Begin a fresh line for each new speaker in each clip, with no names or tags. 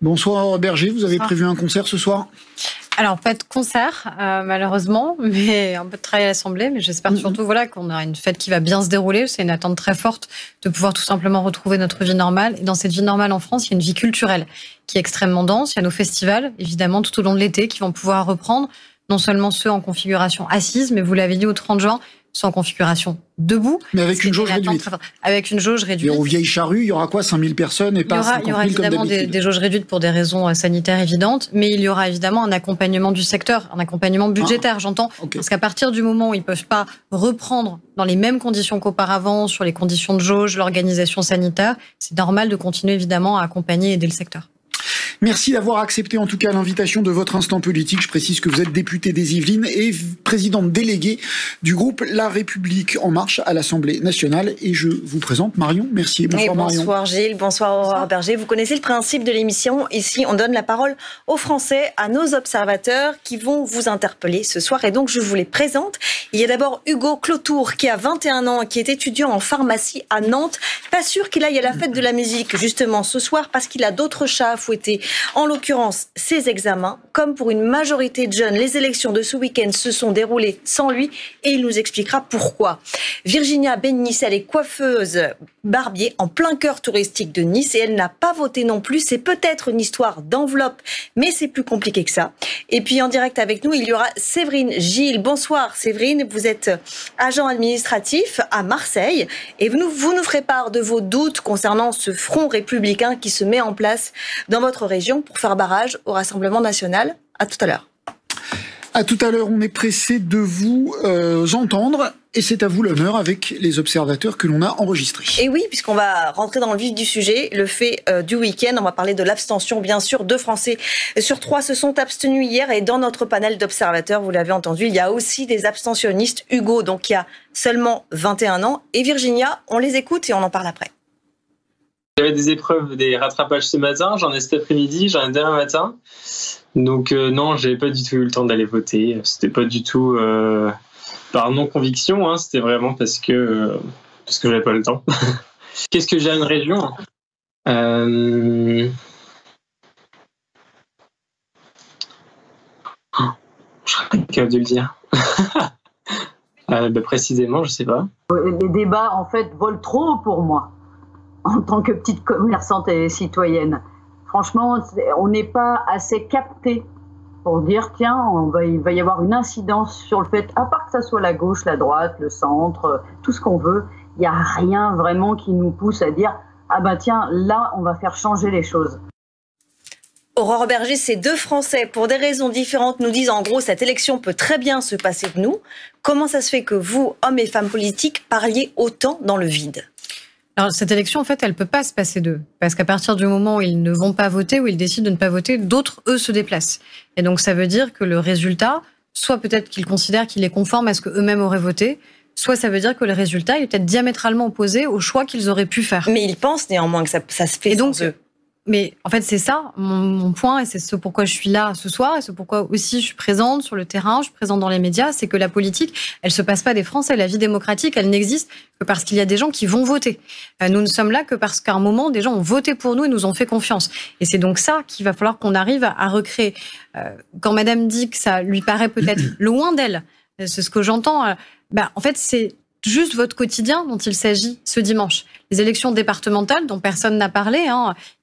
Bonsoir Berger, vous avez prévu un concert ce soir ?
Alors, pas de concert, malheureusement, mais un peu de travail à l'Assemblée. Mais j'espère surtout qu'on aura une fête qui va bien se dérouler. C'est une attente très forte de pouvoir tout simplement retrouver notre vie normale. Et dans cette vie normale en France, il y a une vie culturelle qui est extrêmement dense. Il y a nos festivals, évidemment, tout au long de l'été, qui vont pouvoir reprendre. Non seulement ceux en configuration assise, mais vous l'avez dit, au 30 juin, ceux en configuration debout.
Mais avec une jauge réduite.
Avec une jauge réduite.
Et aux vieilles charrues, il y aura quoi, 5000 personnes et pas 50 000 comme d'habitude ?
Il y aura évidemment des jauges réduites pour des raisons sanitaires évidentes, mais il y aura évidemment un accompagnement du secteur, un accompagnement budgétaire, j'entends. Okay. Parce qu'à partir du moment où ils ne peuvent pas reprendre dans les mêmes conditions qu'auparavant, sur les conditions de jauge, l'organisation sanitaire, c'est normal de continuer évidemment à accompagner et aider le secteur.
Merci d'avoir accepté en tout cas l'invitation de votre instant politique. Je précise que vous êtes député des Yvelines et présidente déléguée du groupe La République En Marche à l'Assemblée nationale. Et je vous présente Marion Mercier.
Bonsoir
Marion.
Bonsoir Gilles, bonsoir Aurore Berger. Vous connaissez le principe de l'émission. Ici, on donne la parole aux Français, à nos observateurs qui vont vous interpeller ce soir. Et donc, je vous les présente. Il y a d'abord Hugo Clotour qui a 21 ans, qui est étudiant en pharmacie à Nantes. Pas sûr qu'il aille à la fête de la musique justement ce soir parce qu'il a d'autres chats à fouetter. En l'occurrence, ses examens, comme pour une majorité de jeunes, les élections de ce week-end se sont déroulées sans lui et il nous expliquera pourquoi. Virginia Bénisse, elle est coiffeuse barbier en plein cœur touristique de Nice et elle n'a pas voté non plus. C'est peut-être une histoire d'enveloppe, mais c'est plus compliqué que ça. Et puis en direct avec nous, il y aura Séverine Gilles. Bonsoir Séverine, vous êtes agent administratif à Marseille et vous nous ferez part de vos doutes concernant ce front républicain qui se met en place dans votre région pour faire barrage au Rassemblement national. À tout à l'heure.
À tout à l'heure, on est pressé de vous entendre et c'est à vous l'honneur avec les observateurs que l'on a enregistrés.
Et oui, puisqu'on va rentrer dans le vif du sujet, le fait du week-end, on va parler de l'abstention, bien sûr. 2 Français sur 3 se sont abstenus hier et dans notre panel d'observateurs, vous l'avez entendu, il y a aussi des abstentionnistes. Hugo, donc qui a seulement 21 ans, et Virginia, on les écoute et on en parle après.
J'avais des épreuves, des rattrapages ce matin, j'en ai cet après-midi, j'en ai demain matin. Donc non, j'avais pas du tout eu le temps d'aller voter. C'était pas du tout par non-conviction, hein, c'était vraiment parce que j'avais pas le temps. Qu'est-ce que j'ai à une région ? Je serais incapable de le dire. Précisément, je sais pas.
Les débats, en fait, volent trop pour moi. En tant que petite commerçante et citoyenne. Franchement, on n'est pas assez capté pour dire, tiens, il va y avoir une incidence sur le fait, à part que ça soit la gauche, la droite, le centre, tout ce qu'on veut, il n'y a rien vraiment qui nous pousse à dire, ah ben tiens, là, on va faire changer les choses.
Aurore Berger, ces 2 Français, pour des raisons différentes, nous disent en gros, cette élection peut très bien se passer de nous. Comment ça se fait que vous, hommes et femmes politiques, parliez autant dans le vide ?
Alors, cette élection, en fait, elle ne peut pas se passer d'eux. Parce qu'à partir du moment où ils ne vont pas voter, où ils décident de ne pas voter, d'autres, eux, se déplacent. Et donc, ça veut dire que le résultat, soit peut-être qu'ils considèrent qu'il est conforme à ce qu'eux-mêmes auraient voté, soit ça veut dire que le résultat est peut-être diamétralement opposé au choix qu'ils auraient pu faire.
Mais ils pensent néanmoins que ça se fait sans eux.
Mais en fait, c'est ça mon point, et c'est ce pourquoi je suis là ce soir, et c'est pourquoi aussi je suis présente sur le terrain, je suis présente dans les médias, c'est que la politique, elle se passe pas des Français. La vie démocratique, elle n'existe que parce qu'il y a des gens qui vont voter. Nous ne sommes là que parce qu'à un moment, des gens ont voté pour nous et nous ont fait confiance. Et c'est donc ça qu'il va falloir qu'on arrive à recréer. Quand Madame dit que ça lui paraît peut-être loin d'elle, c'est ce que j'entends, en fait, c'est juste votre quotidien dont il s'agit ce dimanche. Les élections départementales dont personne n'a parlé,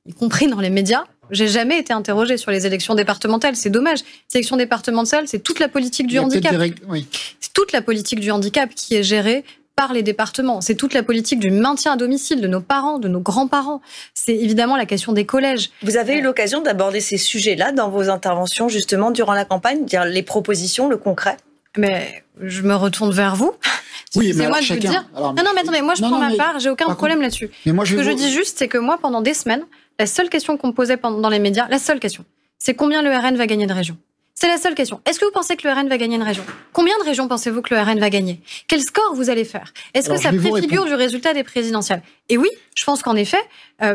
y compris dans les médias. J'ai jamais été interrogée sur les élections départementales. C'est dommage. Les élections départementales, c'est toute la politique du handicap.
Oui.
C'est toute la politique du handicap qui est gérée par les départements. C'est toute la politique du maintien à domicile de nos parents, de nos grands-parents. C'est évidemment la question des collèges.
Vous avez eu l'occasion d'aborder ces sujets-là dans vos interventions, justement, durant la campagne, dire les propositions, le concret ?
Mais je me retourne vers vous.
Oui, mais
moi
alors,
de vous
chacun...
dire.
Alors,
non, mais attendez, moi je prends ma part, j'ai aucun problème là-dessus.
Mais moi,
Ce que je dis juste, c'est que moi, pendant des semaines, la seule question qu'on me posait dans les médias, la seule question, c'est combien le RN va gagner de régions. C'est la seule question. Est-ce que vous pensez que le RN va gagner une région ? Combien de régions pensez-vous que le RN va gagner ? Quel score vous allez faire ? Est-ce que ça préfigure du résultat des présidentielles ? Et oui, je pense qu'en effet,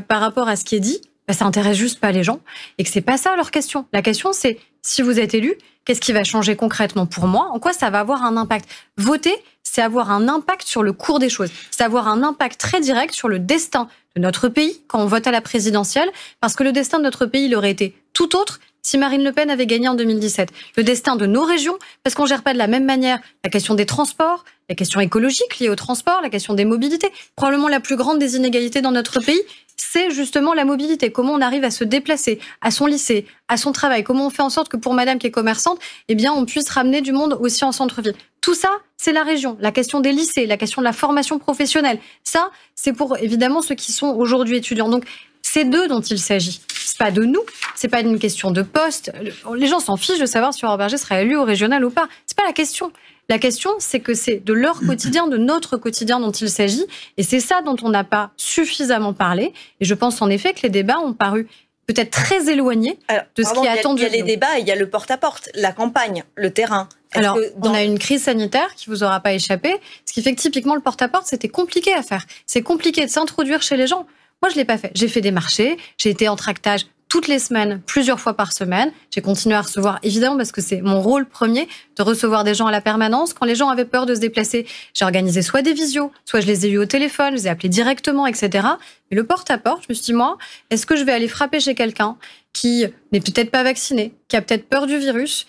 par rapport à ce qui est dit, ça intéresse juste pas les gens et que c'est pas ça leur question. La question, c'est si vous êtes élu, qu'est-ce qui va changer concrètement pour moi ? En quoi ça va avoir un impact ? Voter, c'est avoir un impact sur le cours des choses. C'est avoir un impact très direct sur le destin de notre pays quand on vote à la présidentielle, parce que le destin de notre pays, il aurait été tout autre si Marine Le Pen avait gagné en 2017. Le destin de nos régions, parce qu'on ne gère pas de la même manière la question des transports, la question écologique liée au transport, la question des mobilités. Probablement la plus grande des inégalités dans notre pays, c'est justement la mobilité. Comment on arrive à se déplacer à son lycée, à son travail. Comment on fait en sorte que pour madame qui est commerçante, eh bien, on puisse ramener du monde aussi en centre-ville. Tout ça, c'est la région. La question des lycées, la question de la formation professionnelle. Ça, c'est pour évidemment ceux qui sont aujourd'hui étudiants. Donc, c'est d'eux dont il s'agit. C'est pas de nous. C'est pas une question de poste. Les gens s'en fichent de savoir si Aurore Bergé sera élue au régional ou pas. C'est pas la question. La question, c'est que c'est de leur quotidien, de notre quotidien dont il s'agit. Et c'est ça dont on n'a pas suffisamment parlé. Et je pense en effet que les débats ont paru peut-être très éloignés de ce qui est attendu.
Il y a les débats et il y a le porte-à-porte, la campagne, le terrain.
Alors, on a une crise sanitaire qui vous aura pas échappé. Ce qui fait que typiquement, le porte-à-porte, c'était compliqué à faire. C'est compliqué de s'introduire chez les gens. Moi, je l'ai pas fait. J'ai fait des marchés. J'ai été en tractage toutes les semaines, plusieurs fois par semaine. J'ai continué à recevoir, évidemment, parce que c'est mon rôle premier, de recevoir des gens à la permanence. Quand les gens avaient peur de se déplacer, j'ai organisé soit des visios, soit je les ai eus au téléphone, je les ai appelés directement, etc. Mais le porte-à-porte, je me suis dit, moi, est-ce que je vais aller frapper chez quelqu'un qui n'est peut-être pas vacciné, qui a peut-être peur du virus?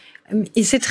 Et c'est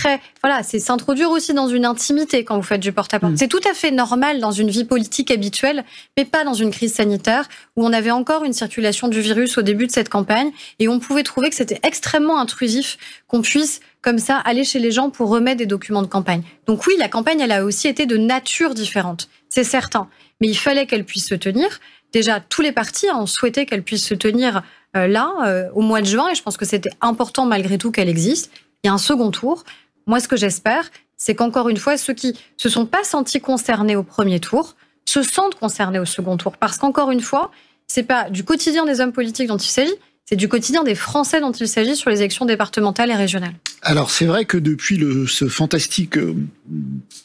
c'est s'introduire aussi dans une intimité quand vous faites du porte-à-porte. C'est tout à fait normal dans une vie politique habituelle, mais pas dans une crise sanitaire où on avait encore une circulation du virus au début de cette campagne et on pouvait trouver que c'était extrêmement intrusif qu'on puisse comme ça aller chez les gens pour remettre des documents de campagne. Donc oui, la campagne, elle a aussi été de nature différente, c'est certain. Mais il fallait qu'elle puisse se tenir. Déjà, tous les partis ont souhaité qu'elle puisse se tenir au mois de juin et je pense que c'était important malgré tout qu'elle existe. Il y a un second tour. Moi, ce que j'espère, c'est qu'encore une fois, ceux qui se sont pas sentis concernés au premier tour se sentent concernés au second tour. Parce qu'encore une fois, c'est pas du quotidien des hommes politiques dont il s'agit, c'est du quotidien des Français dont il s'agit sur les élections départementales et régionales.
Alors, c'est vrai que depuis ce fantastique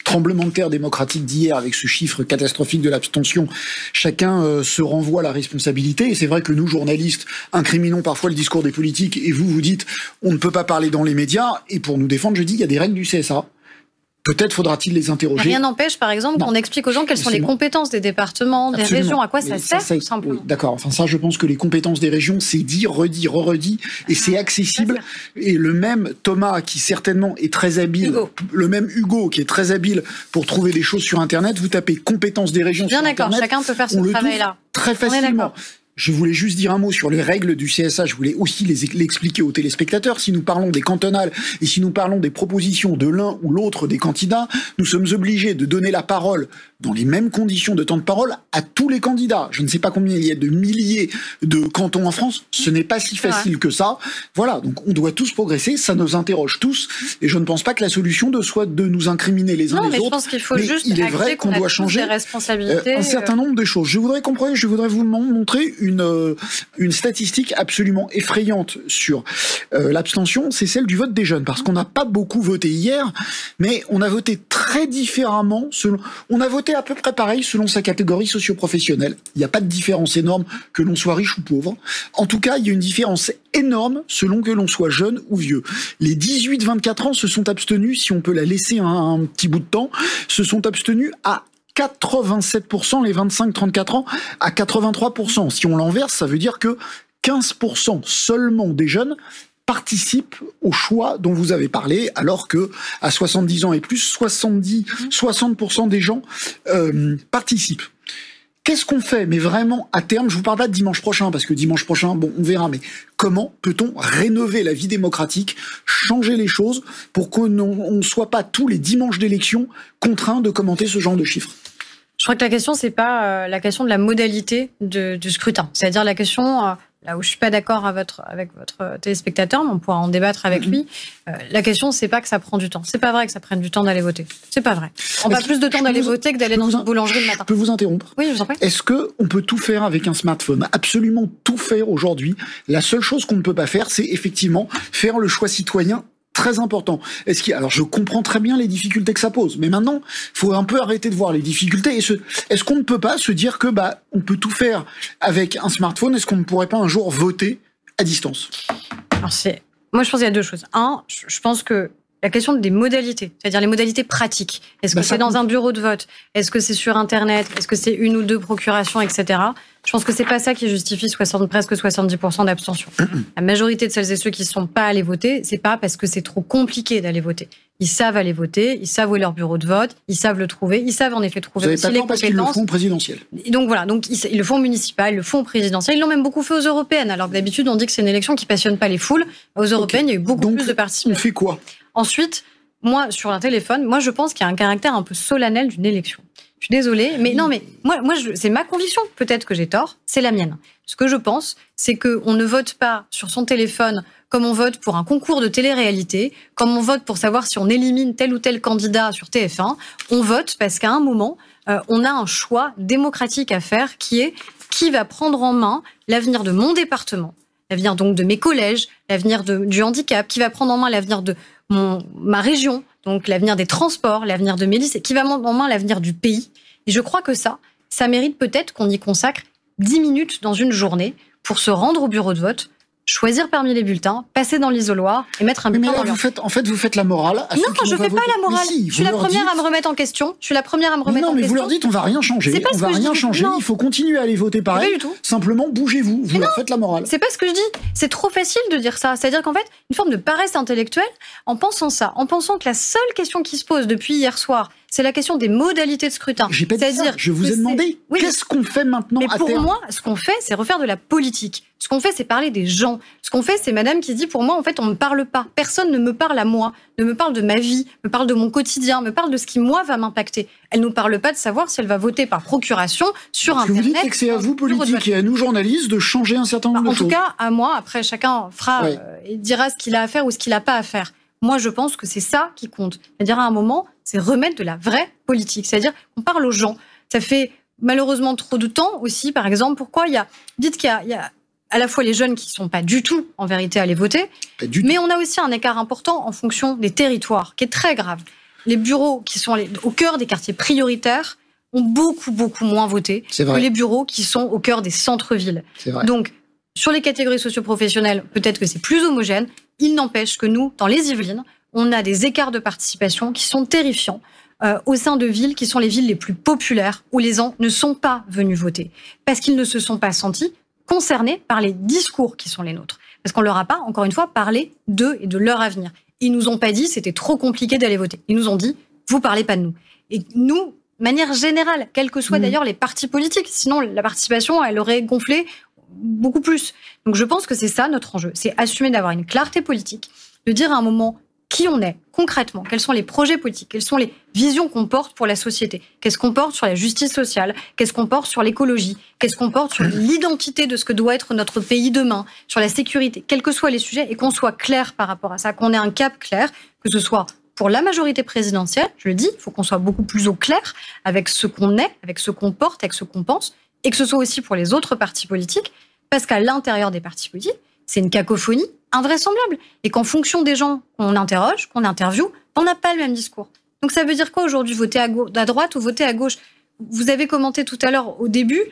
tremblement de terre démocratique d'hier, avec ce chiffre catastrophique de l'abstention, chacun se renvoie la responsabilité. Et c'est vrai que nous, journalistes, incriminons parfois le discours des politiques, et vous dites, on ne peut pas parler dans les médias, et pour nous défendre, je dis, il y a des règles du CSA. Peut-être faudra-t-il les interroger.
Rien n'empêche, par exemple, qu'on explique aux gens quelles sont les compétences des départements, des régions, à quoi ça sert, tout simplement.
Oui, d'accord. Enfin, ça, je pense que les compétences des régions, c'est dit, redit, re-redit, et c'est accessible. Et le même Thomas, qui certainement est très habile, le même Hugo, qui est très habile pour trouver des choses sur Internet, vous tapez compétences des régions sur Internet.
Bien d'accord, chacun peut faire son travail-là.
Très facilement. Je voulais juste dire un mot sur les règles du CSA. Je voulais aussi l'expliquer aux téléspectateurs. Si nous parlons des cantonales et si nous parlons des propositions de l'un ou l'autre des candidats, nous sommes obligés de donner la parole dans les mêmes conditions de temps de parole à tous les candidats. Je ne sais pas combien il y a de milliers de cantons en France. Ce n'est pas si facile que ça. Voilà. Donc, on doit tous progresser. Ça nous interroge tous. Et je ne pense pas que la solution soit de nous incriminer les uns les autres.
Je pense qu'il faut juste
il est vrai qu'on doit changer un certain nombre de choses. Je voudrais vous montrer une statistique absolument effrayante sur l'abstention, c'est celle du vote des jeunes, parce qu'on n'a pas beaucoup voté hier, mais on a voté très différemment, on a voté à peu près pareil selon sa catégorie socio-professionnelle. Il n'y a pas de différence énorme que l'on soit riche ou pauvre. En tout cas, il y a une différence énorme selon que l'on soit jeune ou vieux. Les 18-24 ans se sont abstenus, si on peut la laisser un petit bout de temps, se sont abstenus à 87%, les 25-34 ans à 83%. Si on l'inverse, ça veut dire que 15% seulement des jeunes participent au choix dont vous avez parlé, alors que à 70 ans et plus, 60% des gens participent. Qu'est-ce qu'on fait? Mais vraiment, à terme, je vous parle pas de dimanche prochain, parce que dimanche prochain, bon, on verra, mais comment peut-on rénover la vie démocratique, changer les choses, pour qu'on ne soit pas tous les dimanches d'élection contraints de commenter ce genre de chiffres?
Je crois que la question, c'est pas la question de la modalité du scrutin. C'est-à-dire la question, là où je suis pas d'accord avec votre téléspectateur, mais on pourra en débattre avec lui. La question, c'est pas que ça prend du temps. C'est pas vrai que ça prenne du temps d'aller voter. C'est pas vrai. On a plus de temps d'aller voter que d'aller dans une boulangerie le matin.
Je peux vous interrompre?
Oui, je vous en prie.
Est-ce qu'on peut tout faire avec un smartphone? Absolument tout faire aujourd'hui. La seule chose qu'on ne peut pas faire, c'est effectivement faire le choix citoyen. Très important. Alors, je comprends très bien les difficultés que ça pose, mais maintenant, faut un peu arrêter de voir les difficultés. Est-ce qu'on ne peut pas se dire que on peut tout faire avec un smartphone? Est-ce qu'on ne pourrait pas un jour voter à distance?
Alors moi, je pense qu'il y a deux choses. Un, je pense que la question des modalités, c'est-à-dire les modalités pratiques. Est-ce que c'est dans un bureau de vote? Est-ce que c'est sur Internet? Est-ce que c'est 1 ou 2 procurations, etc. Je pense que c'est pas ça qui justifie presque 70% d'abstention. La majorité de celles et ceux qui ne sont pas allés voter, c'est pas parce que c'est trop compliqué d'aller voter. Ils savent aller voter, ils savent où est leur bureau de vote, ils savent le trouver, ils savent en effet trouver aussi les compétences.
Parce qu'ils le font présidentiel.
Donc voilà, donc ils le font municipal, ils le font présidentiel, ils l'ont même beaucoup fait aux européennes. Alors que d'habitude on dit que c'est une élection qui passionne pas les foules. Aux européennes, il y a eu beaucoup plus de participation.
On fait quoi?
Ensuite, moi sur un téléphone, je pense qu'il y a un caractère un peu solennel d'une élection. Je suis désolée, mais non, mais moi c'est ma conviction. Peut-être que j'ai tort, c'est la mienne. Ce que je pense, c'est qu'on ne vote pas sur son téléphone comme on vote pour un concours de télé-réalité, comme on vote pour savoir si on élimine tel ou tel candidat sur TF1. On vote parce qu'à un moment, on a un choix démocratique à faire qui est qui va prendre en main l'avenir de mon département, l'avenir donc de mes collèges, l'avenir du handicap, qui va prendre en main l'avenir de ma région, donc l'avenir des transports, l'avenir de mes lycées, qui va prendre en main l'avenir du pays. Et je crois que ça mérite peut-être qu'on y consacre 10 minutes dans une journée pour se rendre au bureau de vote, choisir parmi les bulletins, passer dans l'isoloir et mettre un bulletin dans l'urne.
Vous faites la morale.
Non, je ne fais pas la morale. Je suis la première à me remettre en question. Non,
mais vous leur dites, on va rien changer. On va rien changer. Il faut continuer à aller voter pareil.
Pas du tout.
Simplement, bougez-vous. Vous leur faites la morale.
C'est pas ce que je dis. C'est trop facile de dire ça. C'est-à-dire qu'en fait, une forme de paresse intellectuelle, en pensant ça, en pensant que la seule question qui se pose depuis hier soir, c'est la question des modalités de scrutin.
J'ai pas dit ça. Je vous ai demandé qu'est-ce qu'on fait maintenant à terme.
Pour moi, ce qu'on fait, c'est refaire de la politique. Ce qu'on fait, c'est parler des gens. Ce qu'on fait, c'est madame qui dit, pour moi, en fait, on ne me parle pas. Personne ne me parle à moi, ne me parle de ma vie, me parle de mon quotidien, me parle de ce qui, moi, va m'impacter. Elle ne nous parle pas de savoir si elle va voter par procuration sur Internet.
Ce que vous dites, c'est que c'est à vous, politiques, et à nous, journalistes, de changer un certain nombre de choses.
En tout cas, à moi, après, chacun fera et dira ce qu'il a à faire ou ce qu'il n'a pas à faire. Moi, je pense que c'est ça qui compte. C'est-à-dire, à un moment, c'est remettre de la vraie politique. C'est-à-dire qu'on parle aux gens. Ça fait malheureusement trop de temps aussi, par exemple, pourquoi dites qu'il y a à la fois les jeunes qui ne sont pas du tout, en vérité, allés voter, mais on a aussi un écart important en fonction des territoires, qui est très grave. Les bureaux qui sont au cœur des quartiers prioritaires ont beaucoup, beaucoup moins voté que les bureaux qui sont au cœur des centres-villes. Donc, sur les catégories socio-professionnelles, peut-être que c'est plus homogène. Il n'empêche que nous, dans les Yvelines, on a des écarts de participation qui sont terrifiants au sein de villes qui sont les villes les plus populaires où les gens ne sont pas venus voter parce qu'ils ne se sont pas sentis concernés par les discours qui sont les nôtres. Parce qu'on leur a pas, encore une fois, parlé d'eux et de leur avenir. Ils nous ont pas dit c'était trop compliqué d'aller voter. Ils nous ont dit vous parlez pas de nous. Et nous, de manière générale, quels que soient d'ailleurs les partis politiques, sinon la participation, elle aurait gonflé beaucoup plus. Donc je pense que c'est ça notre enjeu. C'est assumer d'avoir une clarté politique, de dire à un moment qui on est concrètement, quels sont les projets politiques, quelles sont les visions qu'on porte pour la société, qu'est-ce qu'on porte sur la justice sociale, qu'est-ce qu'on porte sur l'écologie, qu'est-ce qu'on porte sur l'identité de ce que doit être notre pays demain, sur la sécurité, quels que soient les sujets, et qu'on soit clair par rapport à ça, qu'on ait un cap clair, que ce soit pour la majorité présidentielle, je le dis, il faut qu'on soit beaucoup plus au clair avec ce qu'on est, avec ce qu'on porte, avec ce qu'on pense, et que ce soit aussi pour les autres partis politiques, parce qu'à l'intérieur des partis politiques, c'est une cacophonie invraisemblable. Et qu'en fonction des gens qu'on interroge, qu'on interviewe, on n'a pas le même discours. Donc ça veut dire quoi aujourd'hui, voter à droite ou voter à gauche? Vous avez commenté tout à l'heure au début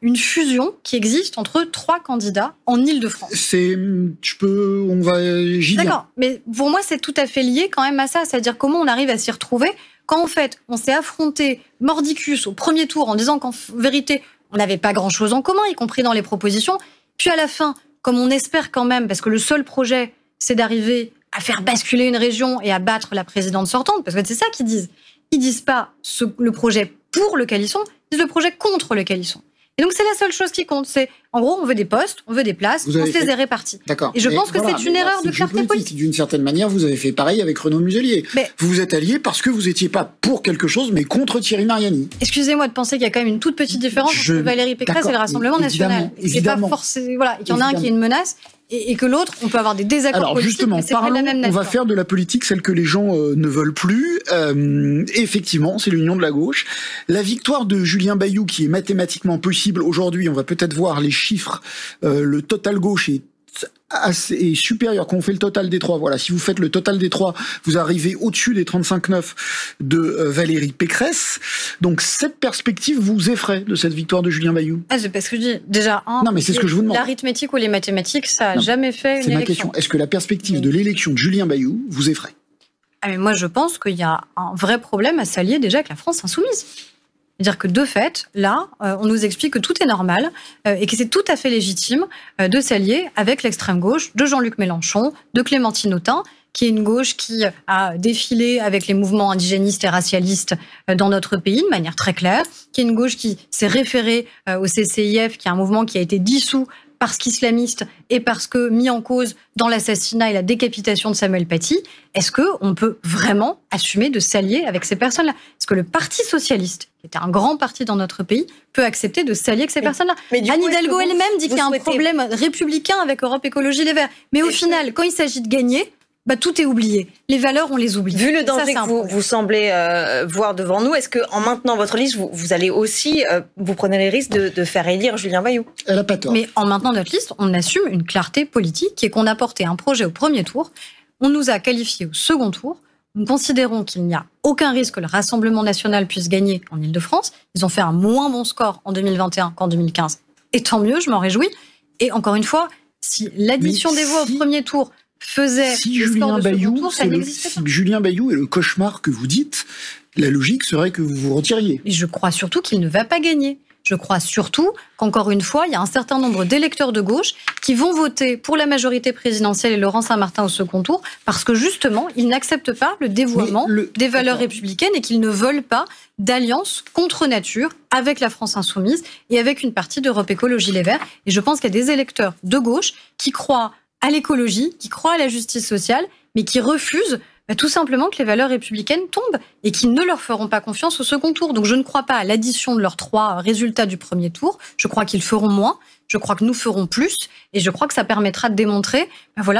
une fusion qui existe entre 3 candidats en Île-de-France. D'accord, mais pour moi c'est tout à fait lié quand même à ça. C'est-à-dire comment on arrive à s'y retrouver quand en fait on s'est affronté mordicus au premier tour en disant qu'en vérité on n'avait pas grand-chose en commun, y compris dans les propositions. Puis à la fin, comme on espère quand même, parce que le seul projet, c'est d'arriver à faire basculer une région et à battre la présidente sortante, parce que c'est ça qu'ils disent. Ils disent pas le projet pour lequel ils sont, ils disent le projet contre lequel ils sont. Et donc, c'est la seule chose qui compte. C'est, en gros, on veut des postes, on veut des places, on se les est répartis.
D'accord.
Et je pense que c'est une erreur de clarté politique.
D'une certaine manière, vous avez fait pareil avec Renaud Muselier. Vous vous êtes allié parce que vous n'étiez pas pour quelque chose, mais contre Thierry Mariani. Excusez-moi
de penser qu'il y a quand même une toute petite différence entre Valérie Pécresse et le Rassemblement National. C'est pas forcément, voilà, qu'il y en a un qui est une menace. Et que l'autre, on peut avoir des désaccords politiques, mais c'est pas de la même nature.
On va faire de la politique celle que les gens ne veulent plus. Effectivement, c'est l'union de la gauche. La victoire de Julien Bayou, qui est mathématiquement possible aujourd'hui, on va peut-être voir les chiffres, le total gauche est assez supérieur. Quand on fait le total des 3, voilà, si vous faites le total des 3, vous arrivez au-dessus des 35,9 de Valérie Pécresse. Donc cette perspective vous effraie de cette victoire de Julien Bayou?
C'est parce que je dis déjà
non, mais c'est ce que je vous demande.
L'arithmétique ou les mathématiques, ça n'a jamais fait une élection.
C'est ma question. Est-ce que la perspective de l'élection de Julien Bayou vous effraie?
mais moi, je pense qu'il y a un vrai problème à s'allier déjà avec la France insoumise. C'est-à-dire que de fait, là, on nous explique que tout est normal et que c'est tout à fait légitime de s'allier avec l'extrême gauche de Jean-Luc Mélenchon, de Clémentine Autain, qui est une gauche qui a défilé avec les mouvements indigénistes et racialistes dans notre pays de manière très claire, qui est une gauche qui s'est référée au CCIF, qui est un mouvement qui a été dissous parce qu'islamiste et parce que mis en cause dans l'assassinat et la décapitation de Samuel Paty. Est-ce qu'on peut vraiment assumer de s'allier avec ces personnes-là? Est-ce que le Parti socialiste, qui était un grand parti dans notre pays, peut accepter de s'allier avec ces personnes-là? Anne Hidalgo elle-même dit qu'il y a un problème républicain avec Europe Écologie Les Verts. Mais au final, quand il s'agit de gagner, tout est oublié. Les valeurs, on les oublie.
Vu le danger que vous semblez voir devant nous, est-ce qu'en maintenant votre liste, vous allez aussi, vous prenez les risques de faire élire Julien Bayou?
Elle n'a pas tort.
Mais en maintenant notre liste, on assume une clarté politique qui est qu'on a porté un projet au premier tour, on nous a qualifiés au second tour, nous considérons qu'il n'y a aucun risque que le Rassemblement national puisse gagner en Ile-de-France. Ils ont fait un moins bon score en 2021 qu'en 2015. Et tant mieux, je m'en réjouis. Et encore une fois, si l'addition des voix au premier tour faisait
Julien Bayou, Julien Bayou est le cauchemar que vous dites, la logique serait que vous vous retiriez.
Et je crois surtout qu'il ne va pas gagner. Je crois surtout qu'encore une fois, il y a un certain nombre d'électeurs de gauche qui vont voter pour la majorité présidentielle et Laurent Saint-Martin au second tour parce que justement, ils n'acceptent pas le dévoiement des valeurs républicaines et qu'ils ne veulent pas d'alliance contre nature avec la France insoumise et avec une partie d'Europe Écologie Les Verts. Et je pense qu'il y a des électeurs de gauche qui croient à l'écologie, qui croient à la justice sociale, mais qui refusent tout simplement que les valeurs républicaines tombent et qui ne leur feront pas confiance au second tour. Donc je ne crois pas à l'addition de leurs 3 résultats du premier tour. Je crois qu'ils feront moins, je crois que nous ferons plus, et je crois que ça permettra de démontrer,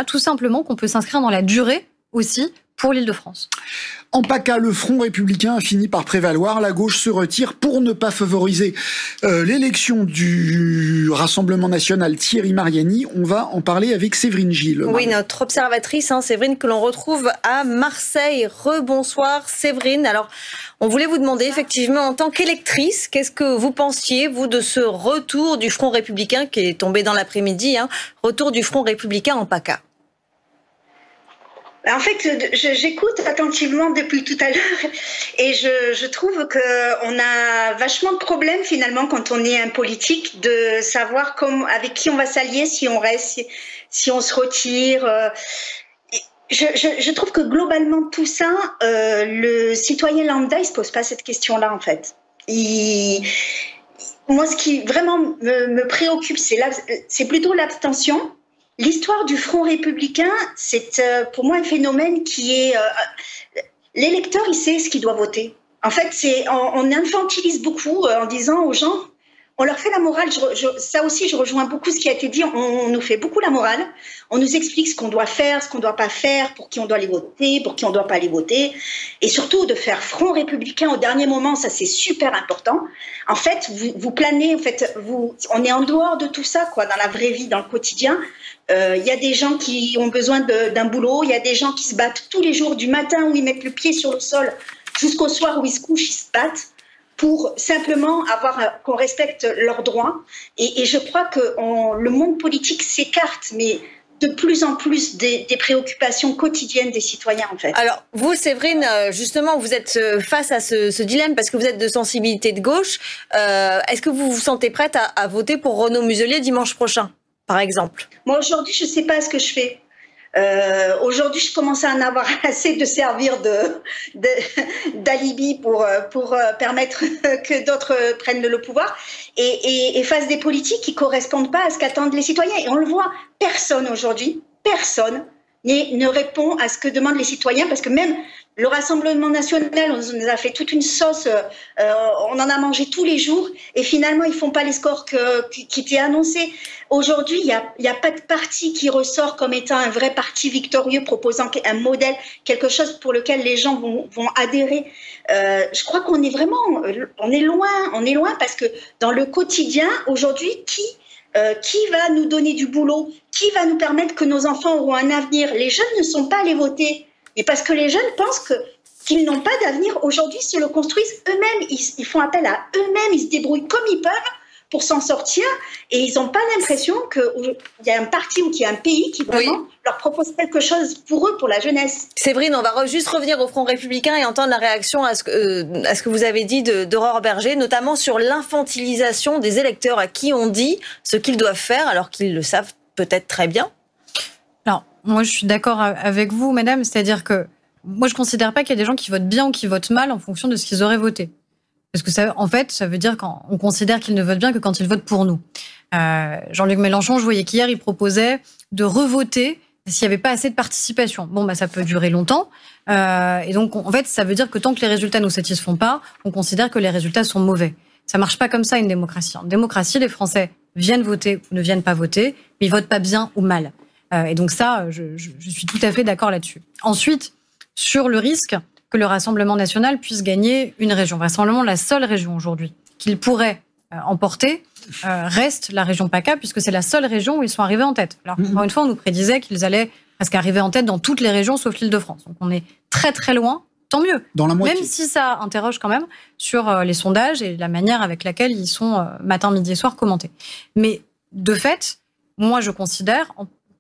tout simplement qu'on peut s'inscrire dans la durée aussi pour l'Île-de-France.
En PACA, le Front républicain a fini par prévaloir. La gauche se retire pour ne pas favoriser l'élection du Rassemblement national Thierry Mariani. On va en parler avec Séverine Gilles.
Oui, notre observatrice, Séverine, que l'on retrouve à Marseille. Rebonsoir Séverine. Alors, on voulait vous demander effectivement, en tant qu'électrice, qu'est-ce que vous pensiez, vous, de ce retour du Front républicain qui est tombé dans l'après-midi, retour du Front républicain en PACA?
En fait, j'écoute attentivement depuis tout à l'heure et je trouve qu'on a vachement de problèmes finalement quand on est un politique de savoir avec qui on va s'allier, si on reste, si on se retire. Je trouve que globalement tout ça, le citoyen lambda, il se pose pas cette question-là en fait. Moi, ce qui vraiment me préoccupe, c'est plutôt l'abstention. L'histoire du Front républicain, c'est pour moi un phénomène qui est... l'électeur, il sait ce qu'il doit voter. En fait, on infantilise beaucoup en disant aux gens, on leur fait la morale. Ça aussi, je rejoins beaucoup ce qui a été dit. On nous fait beaucoup la morale. On nous explique ce qu'on doit faire, ce qu'on ne doit pas faire, pour qui on doit les voter, pour qui on ne doit pas les voter. Et surtout, de faire Front républicain au dernier moment, ça c'est super important. En fait, vous planez, on est en dehors de tout ça, dans la vraie vie, dans le quotidien. Il y a des gens qui ont besoin d'un boulot, il y a des gens qui se battent tous les jours, du matin où ils mettent le pied sur le sol jusqu'au soir où ils se couchent, ils se battent pour simplement qu'on respecte leurs droits. Et je crois que le monde politique s'écarte, mais de plus en plus des préoccupations quotidiennes des citoyens, en fait.
Alors, vous, Séverine, justement, vous êtes face à ce dilemme parce que vous êtes de sensibilité de gauche. Est-ce que vous vous sentez prête à voter pour Renaud Muselier dimanche prochain, par exemple?
Moi, aujourd'hui, je ne sais pas ce que je fais. Aujourd'hui, je commence à en avoir assez de servir d'alibi pour permettre que d'autres prennent le pouvoir et fassent des politiques qui ne correspondent pas à ce qu'attendent les citoyens. Et on le voit, personne aujourd'hui, personne ne répond à ce que demandent les citoyens, parce que même le Rassemblement national, on nous a fait toute une sauce, on en a mangé tous les jours, et finalement, ils ne font pas les scores qui étaient annoncés. Aujourd'hui, il n'y a pas de parti qui ressort comme étant un vrai parti victorieux, proposant un modèle, quelque chose pour lequel les gens vont adhérer. Je crois qu'on est vraiment, on est loin, parce que dans le quotidien, aujourd'hui, qui va nous donner du boulot? Qui va nous permettre que nos enfants auront un avenir? Les jeunes ne sont pas allés voter. Et parce que les jeunes pensent qu'ils n'ont pas d'avenir. Aujourd'hui, ils se le construisent eux-mêmes. Ils font appel à eux-mêmes. Ils se débrouillent comme ils peuvent pour s'en sortir, et ils n'ont pas l'impression qu'il y a un parti ou qu'il y a un pays qui vraiment leur propose quelque chose pour eux, pour la jeunesse.
Séverine, on va juste revenir au Front républicain et entendre la réaction à ce que vous avez dit d'Aurore Bergé, notamment sur l'infantilisation des électeurs à qui on dit ce qu'ils doivent faire alors qu'ils le savent peut-être très bien.
Alors, moi, je suis d'accord avec vous, madame, c'est-à-dire que moi, je ne considère pas qu'il y a des gens qui votent bien ou qui votent mal en fonction de ce qu'ils auraient voté. Parce que ça, en fait, ça veut dire qu'on considère qu'ils ne votent bien que quand ils votent pour nous. Jean-Luc Mélenchon, je voyais qu'hier, il proposait de revoter s'il n'y avait pas assez de participation. Bon, ça peut durer longtemps. Et donc, en fait, ça veut dire que tant que les résultats ne nous satisfont pas, on considère que les résultats sont mauvais. Ça ne marche pas comme ça, une démocratie. En démocratie, les Français viennent voter ou ne viennent pas voter, mais ils ne votent pas bien ou mal. Et donc ça, je suis tout à fait d'accord là-dessus. Ensuite, sur le risque que le Rassemblement national puisse gagner une région. Vraisemblablement, la seule région aujourd'hui qu'il pourrait emporter reste la région PACA, puisque c'est la seule région où ils sont arrivés en tête. Alors, encore une fois, on nous prédisait qu'ils allaient presque arriver en tête dans toutes les régions, sauf l'Île-de-France. Donc, on est très, très loin. Tant mieux.
Dans la moitié.
Même si ça interroge quand même sur les sondages et la manière avec laquelle ils sont matin, midi et soir commentés. Mais de fait, moi, je considère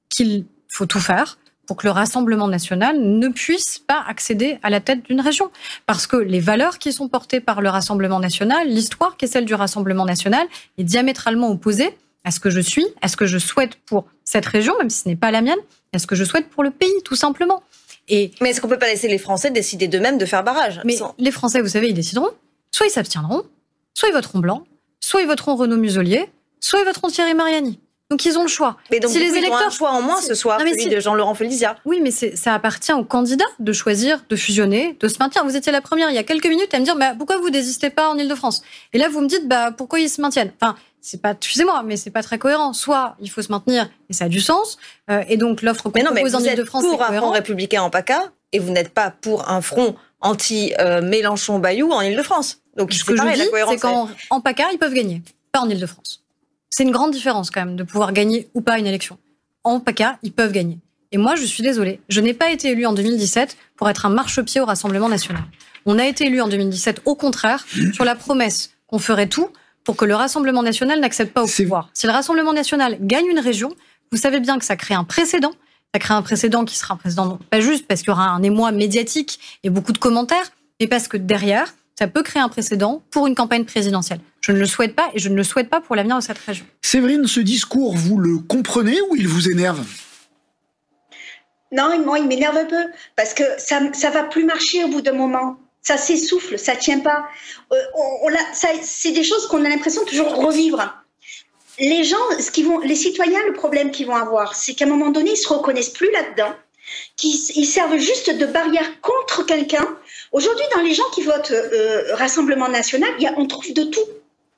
qu'il faut tout faire pour que le Rassemblement national ne puisse pas accéder à la tête d'une région. Parce que les valeurs qui sont portées par le Rassemblement national, l'histoire qui est celle du Rassemblement national, est diamétralement opposée à ce que je suis, à ce que je souhaite pour cette région, même si ce n'est pas la mienne, à ce que je souhaite pour le pays, tout simplement. Mais
est-ce qu'on ne peut pas laisser les Français décider d'eux-mêmes de faire barrage ?
Mais les Français, vous savez, ils décideront. Soit ils s'abstiendront, soit ils voteront blanc, soit ils voteront Renaud Muselier, soit ils voteront Thierry Mariani. Donc ils ont le choix.
Mais donc, si les électeurs ont un choix en moins ce soir, celui de Jean-Laurent Félicia.
Oui, mais ça appartient aux candidats de choisir, de fusionner, de se maintenir. Vous étiez la première il y a quelques minutes à me dire pourquoi vous désistez pas en Île-de-France. Et là, vous me dites pourquoi ils se maintiennent. Enfin, c'est pas, excusez-moi, mais c'est pas très cohérent. Soit il faut se maintenir et ça a du sens. Et donc l'offre qu'on propose en Île-de-France, c'est cohérent.
Vous êtes pour un front républicain en PACA et vous n'êtes pas pour un front anti-Mélenchon-Bayou en Île-de-France. Donc
ce que je dis, c'est qu'en PACA, ils peuvent gagner, pas en Île-de-France. C'est une grande différence quand même de pouvoir gagner ou pas une élection. En PACA, ils peuvent gagner. Et moi, je suis désolée, je n'ai pas été élue en 2017 pour être un marchepied au Rassemblement national. On a été élue en 2017, au contraire, sur la promesse qu'on ferait tout pour que le Rassemblement national n'accède pas au pouvoir. Si le Rassemblement national gagne une région, vous savez bien que ça crée un précédent. Ça crée un précédent qui sera un précédent, pas juste parce qu'il y aura un émoi médiatique et beaucoup de commentaires, mais parce que derrière, ça peut créer un précédent pour une campagne présidentielle. Je ne le souhaite pas et je ne le souhaite pas pour l'avenir de cette région.
Séverine, ce discours, vous le comprenez ou il vous énerve ?
Non, moi, il m'énerve un peu parce que ça va plus marcher au bout d'un moment. Ça s'essouffle, ça tient pas. C'est des choses qu'on a l'impression de toujours revivre. Les gens, les citoyens, le problème qu'ils vont avoir, c'est qu'à un moment donné, ils se reconnaissent plus là-dedans. Ils servent juste de barrière contre quelqu'un. Aujourd'hui, dans les gens qui votent Rassemblement national, on trouve de tout.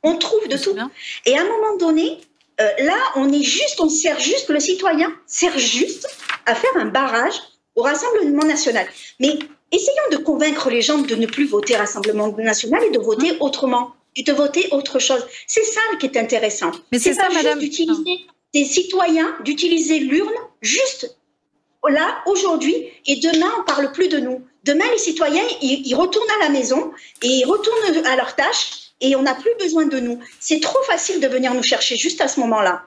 On trouve de tout. Bien. Et à un moment donné, là, on sert juste, le citoyen sert juste à faire un barrage au Rassemblement national. Mais essayons de convaincre les gens de ne plus voter Rassemblement national et de voter autrement, et de voter autre chose. C'est ça qui est intéressant.
Mais c'est ça, madame.
D'utiliser des citoyens, d'utiliser l'urne juste là, aujourd'hui, et demain, on ne parle plus de nous. Demain, les citoyens, ils retournent à la maison et ils retournent à leurs tâches et on n'a plus besoin de nous. C'est trop facile de venir nous chercher juste à ce moment-là.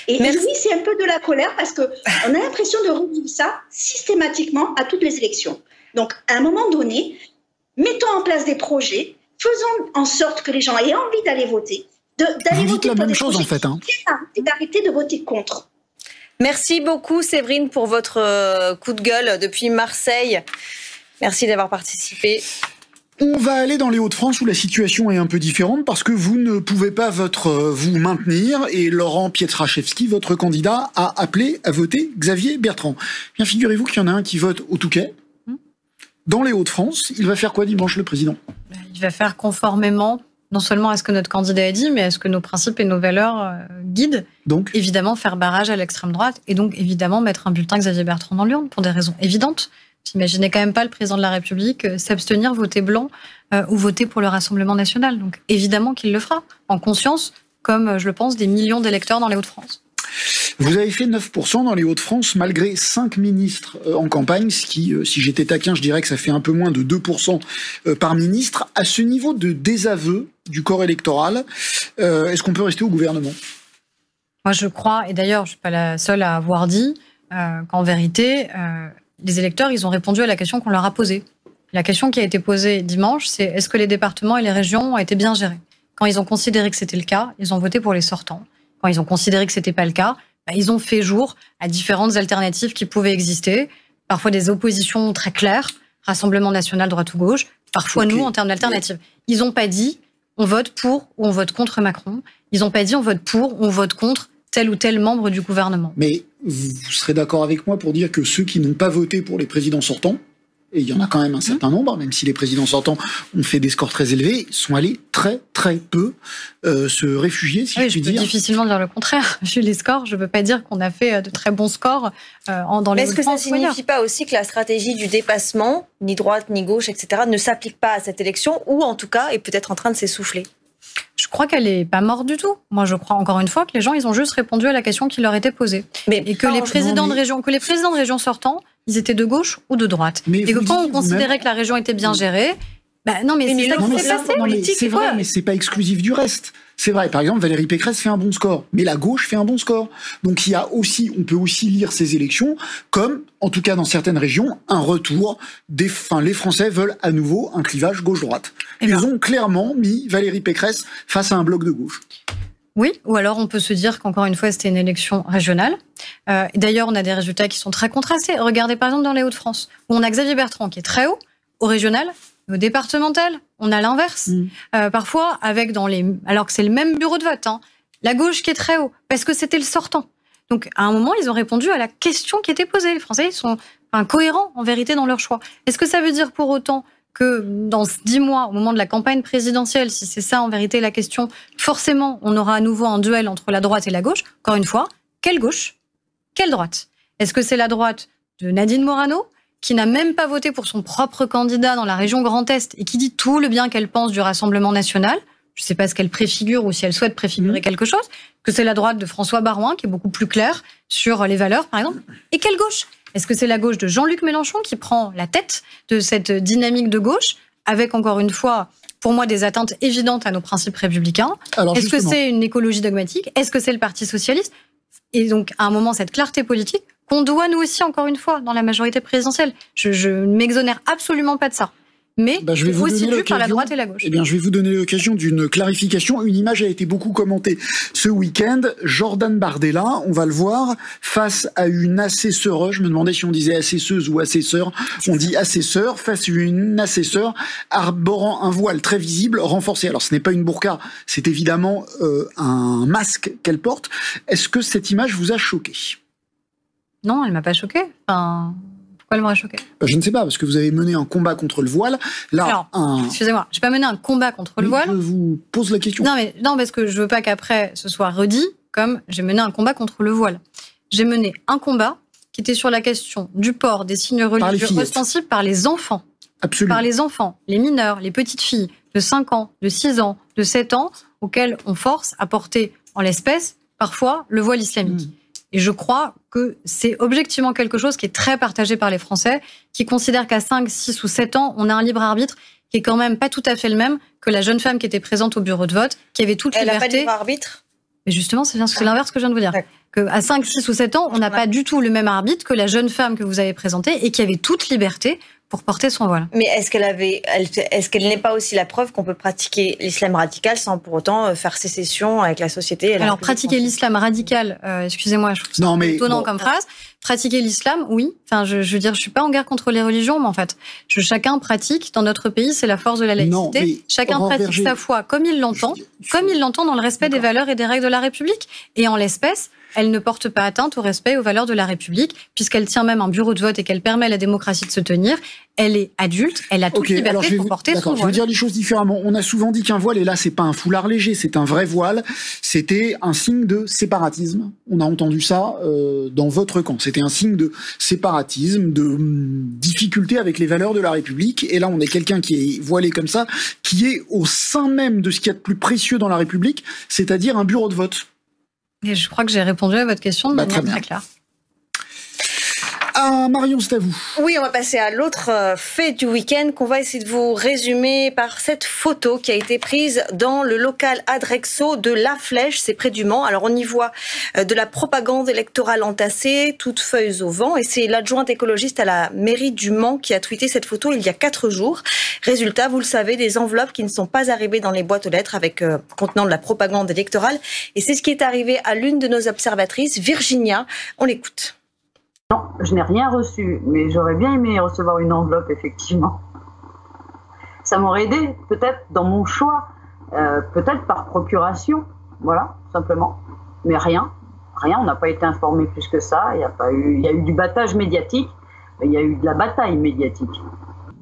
Et oui, c'est un peu de la colère parce qu'on a l'impression de revivre ça systématiquement à toutes les élections. Donc, à un moment donné, mettons en place des projets, faisons en sorte que les gens aient envie d'aller voter.
Vous dites la même chose, en fait.
Et d'arrêter de voter contre.
Merci beaucoup, Séverine, pour votre coup de gueule depuis Marseille. Merci d'avoir participé.
On va aller dans les Hauts-de-France où la situation est un peu différente parce que vous ne pouvez pas vous maintenir et Laurent Pietraszewski, votre candidat, a appelé à voter Xavier Bertrand. Bien, figurez-vous qu'il y en a un qui vote au Touquet. Dans les Hauts-de-France, il va faire quoi dimanche, le président ?
Il va faire conformément non seulement à ce que notre candidat a dit, mais à ce que nos principes et nos valeurs guident. Donc, évidemment, faire barrage à l'extrême droite et donc évidemment mettre un bulletin Xavier Bertrand dans l'urne pour des raisons évidentes. T'imaginez quand même pas le président de la République s'abstenir, voter blanc ou voter pour le Rassemblement national. Donc évidemment qu'il le fera, en conscience, comme je le pense, des millions d'électeurs dans les Hauts-de-France.
Vous avez fait 9% dans les Hauts-de-France, malgré 5 ministres en campagne, ce qui, si j'étais taquin, je dirais que ça fait un peu moins de 2% par ministre. À ce niveau de désaveu du corps électoral, est-ce qu'on peut rester au gouvernement ?
Moi, je crois, et d'ailleurs, je ne suis pas la seule à avoir dit, qu'en vérité, les électeurs, ils ont répondu à la question qu'on leur a posée. La question qui a été posée dimanche, c'est est-ce que les départements et les régions ont été bien gérés ? Quand ils ont considéré que c'était le cas, ils ont voté pour les sortants. Quand ils ont considéré que c'était pas le cas, ils ont fait jour à différentes alternatives qui pouvaient exister. Parfois des oppositions très claires, Rassemblement national, droite ou gauche. Parfois nous, en termes d'alternatives. Ils n'ont pas dit on vote pour ou on vote contre Macron. Ils n'ont pas dit on vote pour ou on vote contre tel ou tel membre du gouvernement.
Mais vous serez d'accord avec moi pour dire que ceux qui n'ont pas voté pour les présidents sortants, et il y en a quand même un certain nombre, même si les présidents sortants ont fait des scores très élevés, sont allés très très peu se réfugier, si je puis dire. Je peux
difficilement dire le contraire. Vu les scores, je ne veux pas dire qu'on a fait de très bons scores dans les Hauts-de-France.
Mais est-ce que ça ne signifie pas aussi que la stratégie du dépassement, ni droite ni gauche, etc., ne s'applique pas à cette élection, ou en tout cas est peut-être en train de s'essouffler ?
Je crois qu'elle n'est pas morte du tout. Moi, je crois encore une fois que les gens, ils ont juste répondu à la question qui leur était posée. Et que les présidents de région sortants, ils étaient de gauche ou de droite. Et que quand on considérait que la région était bien gérée, non, mais c'est ça qui s'est passé.
C'est vrai, mais c'est pas exclusif du reste. C'est vrai, par exemple, Valérie Pécresse fait un bon score, mais la gauche fait un bon score. Donc il y a aussi, on peut aussi lire ces élections comme, en tout cas dans certaines régions, un retour les Français veulent à nouveau un clivage gauche-droite. Ils ont clairement mis Valérie Pécresse face à un bloc de gauche.
Oui, ou alors on peut se dire qu'encore une fois, c'était une élection régionale. D'ailleurs, on a des résultats qui sont très contrastés. Regardez par exemple dans les Hauts-de-France, où on a Xavier Bertrand qui est très haut, au régional, au départemental, on a l'inverse. Parfois, alors que c'est le même bureau de vote, la gauche qui est très haut, parce que c'était le sortant. Donc, à un moment, ils ont répondu à la question qui était posée. Les Français, ils sont cohérents, en vérité, dans leur choix. Est-ce que ça veut dire pour autant que dans 10 mois, au moment de la campagne présidentielle, si c'est ça, en vérité, la question, forcément, on aura à nouveau un duel entre la droite et la gauche. Encore une fois, quelle gauche ? Quelle droite ? Est-ce que c'est la droite de Nadine Morano, qui n'a même pas voté pour son propre candidat dans la région Grand Est et qui dit tout le bien qu'elle pense du Rassemblement national? Je ne sais pas ce qu'elle préfigure ou si elle souhaite préfigurer quelque chose. Que c'est la droite de François Baroin, qui est beaucoup plus claire sur les valeurs, par exemple. Et quelle gauche ? Est-ce que c'est la gauche de Jean-Luc Mélenchon qui prend la tête de cette dynamique de gauche, avec, encore une fois, pour moi, des atteintes évidentes à nos principes républicains? Est-ce que c'est une écologie dogmatique? Est-ce que c'est le Parti socialiste? Et donc, à un moment, cette clarté politique qu'on doit, nous aussi, encore une fois, dans la majorité présidentielle. Je ne m'exonère absolument pas de ça. Mais aussi dû par la droite et la gauche.
Eh bien, je vais vous donner l'occasion d'une clarification. Une image a été beaucoup commentée ce week-end. Jordan Bardella, on va le voir, face à une assesseure. Je me demandais si on disait assesseuse ou assesseur. On dit assesseur, face à une assesseure arborant un voile très visible, renforcé. Alors, ce n'est pas une burqa, c'est évidemment un masque qu'elle porte. Est-ce que cette image vous a choqué?
Non, elle m'a pas choqué. Pourquoi elle m'aurait choqué?
Je ne sais pas, parce que vous avez mené un combat contre le voile. Là,
excusez-moi, je n'ai pas mené un combat contre le voile.
Je vous pose la question.
Non, parce que je veux pas qu'après ce soit redit comme j'ai mené un combat contre le voile. J'ai mené un combat qui était sur la question du port des signes religieux ostensibles par les enfants.
Absolument.
Par les enfants, les mineurs, les petites filles de 5 ans, de 6 ans, de 7 ans, auxquels on force à porter, en l'espèce, parfois, le voile islamique. Et je crois que c'est objectivement quelque chose qui est très partagé par les Français, qui considèrent qu'à 5, 6 ou 7 ans, on a un libre arbitre qui est quand même pas tout à fait le même que la jeune femme qui était présente au bureau de vote, qui avait toute liberté.
Elle n'a pas de libre arbitre?
Mais justement, c'est l'inverse que je viens de vous dire. Qu'à 5, 6 ou 7 ans, on n'a pas du tout le même arbitre que la jeune femme que vous avez présentée et qui avait toute liberté pour porter son voile.
Mais est-ce qu'elle n'est pas aussi la preuve qu'on peut pratiquer l'islam radical sans pour autant faire sécession avec la société?
Alors, pratiquer l'islam radical, excusez-moi, je trouve ça étonnant comme phrase. Pratiquer l'islam, oui. Enfin, je veux dire, je suis pas en guerre contre les religions, mais en fait, chacun pratique. Dans notre pays, c'est la force de la laïcité. Chacun pratique sa foi comme il l'entend, dans le respect des valeurs et des règles de la République. Et en l'espèce, elle ne porte pas atteinte au respect et aux valeurs de la République, puisqu'elle tient même un bureau de vote et qu'elle permet à la démocratie de se tenir. Elle est adulte, elle a toute liberté pour porter son voile.
Je vais dire les choses différemment. On a souvent dit qu'un voile, et là, c'est pas un foulard léger, c'est un vrai voile. C'était un signe de séparatisme. On a entendu ça dans votre camp. C'était un signe de séparatisme, de difficulté avec les valeurs de la République. Et là, on est quelqu'un qui est voilé comme ça, qui est au sein même de ce qu'il y a de plus précieux dans la République, c'est-à-dire un bureau de vote.
Et je crois que j'ai répondu à votre question de manière très claire.
Ah, Marion, c'est à vous.
Oui, on va passer à l'autre fait du week-end qu'on va essayer de vous résumer par cette photo qui a été prise dans le local Adrexo de La Flèche, c'est près du Mans. Alors on y voit de la propagande électorale entassée, toutes feuilles au vent, et c'est l'adjointe écologiste à la mairie du Mans qui a tweeté cette photo il y a 4 jours. Résultat, vous le savez, des enveloppes qui ne sont pas arrivées dans les boîtes aux lettres avec contenant de la propagande électorale. Et c'est ce qui est arrivé à l'une de nos observatrices, Virginia. On l'écoute.
Non, je n'ai rien reçu, mais j'aurais bien aimé recevoir une enveloppe, effectivement. Ça m'aurait aidé, peut-être, dans mon choix, peut-être par procuration, voilà, simplement. Mais rien, on n'a pas été informé plus que ça, il y a eu du battage médiatique, il y a eu de la bataille médiatique.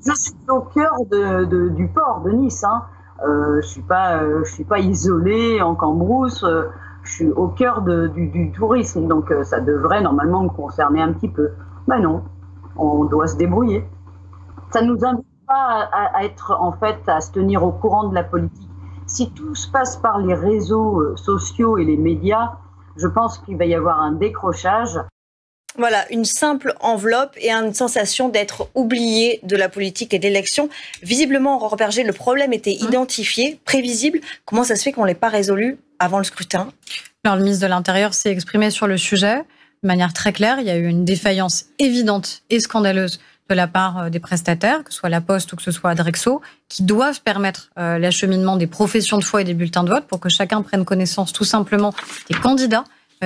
Je suis au cœur du port de Nice, hein. Je suis pas isolée en cambrousse. Je suis au cœur du tourisme, donc ça devrait normalement me concerner un petit peu. Ben non, on doit se débrouiller. Ça ne nous invite pas à être, en fait, à se tenir au courant de la politique. Si tout se passe par les réseaux sociaux et les médias, je pense qu'il va y avoir un décrochage.
Voilà, une simple enveloppe et une sensation d'être oublié de la politique et de l'élection. Visiblement, Aurore Bergé, le problème était identifié, prévisible. Comment ça se fait qu'on ne l'ait pas résolu avant le scrutin?
Alors, le ministre de l'Intérieur s'est exprimé sur le sujet de manière très claire. Il y a eu une défaillance évidente et scandaleuse de la part des prestataires, que ce soit La Poste ou que ce soit Adrexo, qui doivent permettre l'acheminement des professions de foi et des bulletins de vote pour que chacun prenne connaissance tout simplement des candidats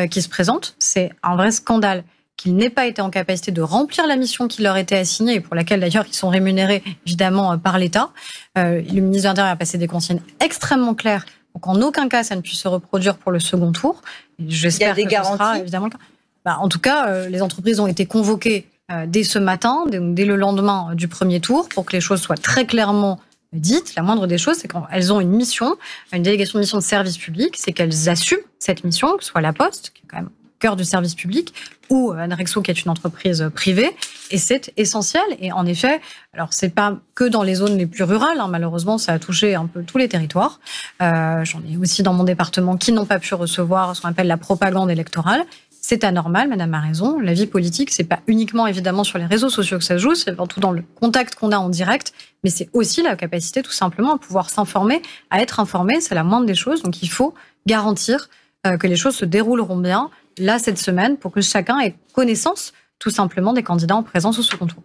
qui se présentent. C'est un vrai scandale qu'ils n'aient pas été en capacité de remplir la mission qui leur était assignée et pour laquelle d'ailleurs ils sont rémunérés évidemment par l'État. Le ministre de l'Intérieur a passé des consignes extrêmement claires pour qu'en aucun cas ça ne puisse se reproduire pour le second tour. J'espère que ce sera évidemment le cas. En tout cas, les entreprises ont été convoquées dès ce matin, dès le lendemain du premier tour, pour que les choses soient très clairement dites. La moindre des choses, c'est qu'elles ont une mission, une délégation de mission de service public, c'est qu'elles assument cette mission, que ce soit La Poste, qui est quand même cœur du service public, ou Adrexo, qui est une entreprise privée, et c'est essentiel. Et en effet, alors c'est pas que dans les zones les plus rurales, hein, malheureusement, ça a touché un peu tous les territoires. J'en ai aussi dans mon département qui n'ont pas pu recevoir ce qu'on appelle la propagande électorale. C'est anormal, madame a raison. La vie politique, c'est pas uniquement évidemment sur les réseaux sociaux que ça se joue, c'est avant tout dans le contact qu'on a en direct, mais c'est aussi la capacité tout simplement à pouvoir s'informer, à être informé, c'est la moindre des choses. Donc il faut garantir que les choses se dérouleront bien là cette semaine pour que chacun ait connaissance tout simplement des candidats en présence au second tour.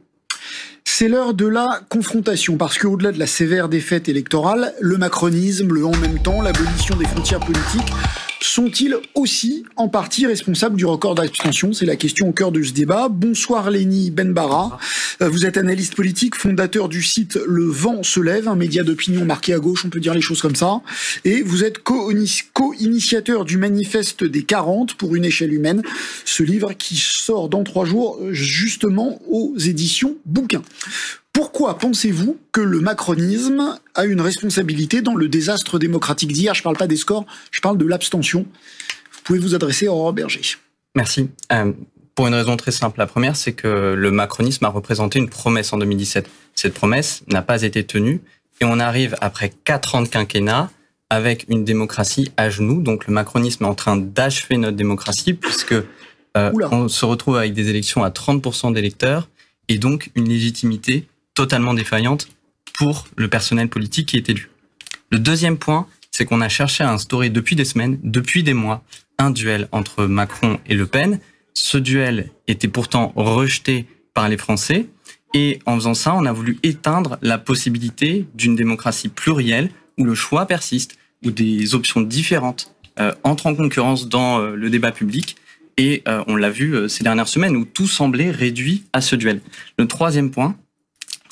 C'est l'heure de la confrontation, parce qu'au-delà de la sévère défaite électorale, le macronisme, le en même temps, l'abolition des frontières politiques, sont-ils aussi en partie responsables du record d'abstention? C'est la question au cœur de ce débat. Bonsoir Léni Benbara, vous êtes analyste politique, fondateur du site Le Vent se lève, un média d'opinion marqué à gauche, on peut dire les choses comme ça, et vous êtes co-initiateur du manifeste des 40 pour une échelle humaine, ce livre qui sort dans 3 jours justement aux éditions Bouquin. Pourquoi pensez-vous que le macronisme a une responsabilité dans le désastre démocratique d'hier? Je ne parle pas des scores, je parle de l'abstention. Vous pouvez vous adresser à Aurore Bergé.
Merci. Pour une raison très simple. La première, c'est que le macronisme a représenté une promesse en 2017. Cette promesse n'a pas été tenue et on arrive après 4 ans de quinquennat avec une démocratie à genoux. Donc le macronisme est en train d'achever notre démocratie puisque on se retrouve avec des élections à 30% d'électeurs et donc une légitimité totalement défaillante pour le personnel politique qui est élu. Le deuxième point, c'est qu'on a cherché à instaurer depuis des semaines, depuis des mois, un duel entre Macron et Le Pen. Ce duel était pourtant rejeté par les Français et en faisant ça, on a voulu éteindre la possibilité d'une démocratie plurielle où le choix persiste, où des options différentes entrent en concurrence dans le débat public. Et on l'a vu ces dernières semaines où tout semblait réduit à ce duel. Le troisième point,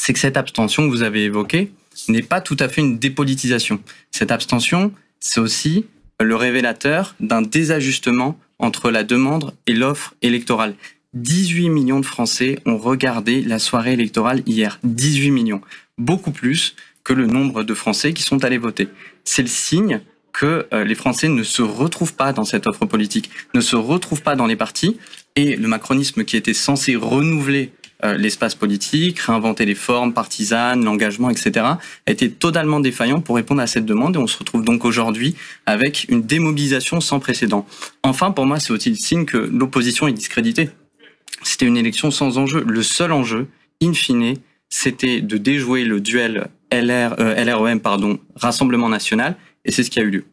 c'est que cette abstention que vous avez évoquée n'est pas tout à fait une dépolitisation. Cette abstention, c'est aussi le révélateur d'un désajustement entre la demande et l'offre électorale. 18 millions de Français ont regardé la soirée électorale hier. 18 millions. Beaucoup plus que le nombre de Français qui sont allés voter. C'est le signe que les Français ne se retrouvent pas dans cette offre politique, ne se retrouvent pas dans les partis. Et le macronisme qui était censé renouveler l'espace politique, réinventer les formes partisanes, l'engagement, etc., a été totalement défaillant pour répondre à cette demande et on se retrouve donc aujourd'hui avec une démobilisation sans précédent. Enfin, pour moi, c'est aussi le signe que l'opposition est discréditée. C'était une élection sans enjeu. Le seul enjeu, in fine, c'était de déjouer le duel LREM, Rassemblement National, et c'est ce qui a eu lieu.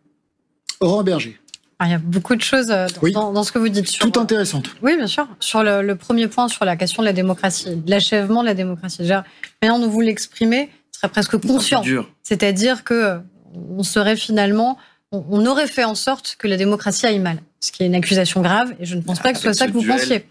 Aurore Berger.
Il y a beaucoup de choses dans ce que vous dites.
Tout intéressante.
Oui, bien sûr. Sur le premier point, sur la question de la démocratie, de l'achèvement de la démocratie. Déjà, maintenant, nous vous l'exprimez, ce serait presque conscient. C'est-à-dire que on serait finalement, on aurait fait en sorte que la démocratie aille mal. Ce qui est une accusation grave, et je ne pense pas que ce soit ça que vous pensiez.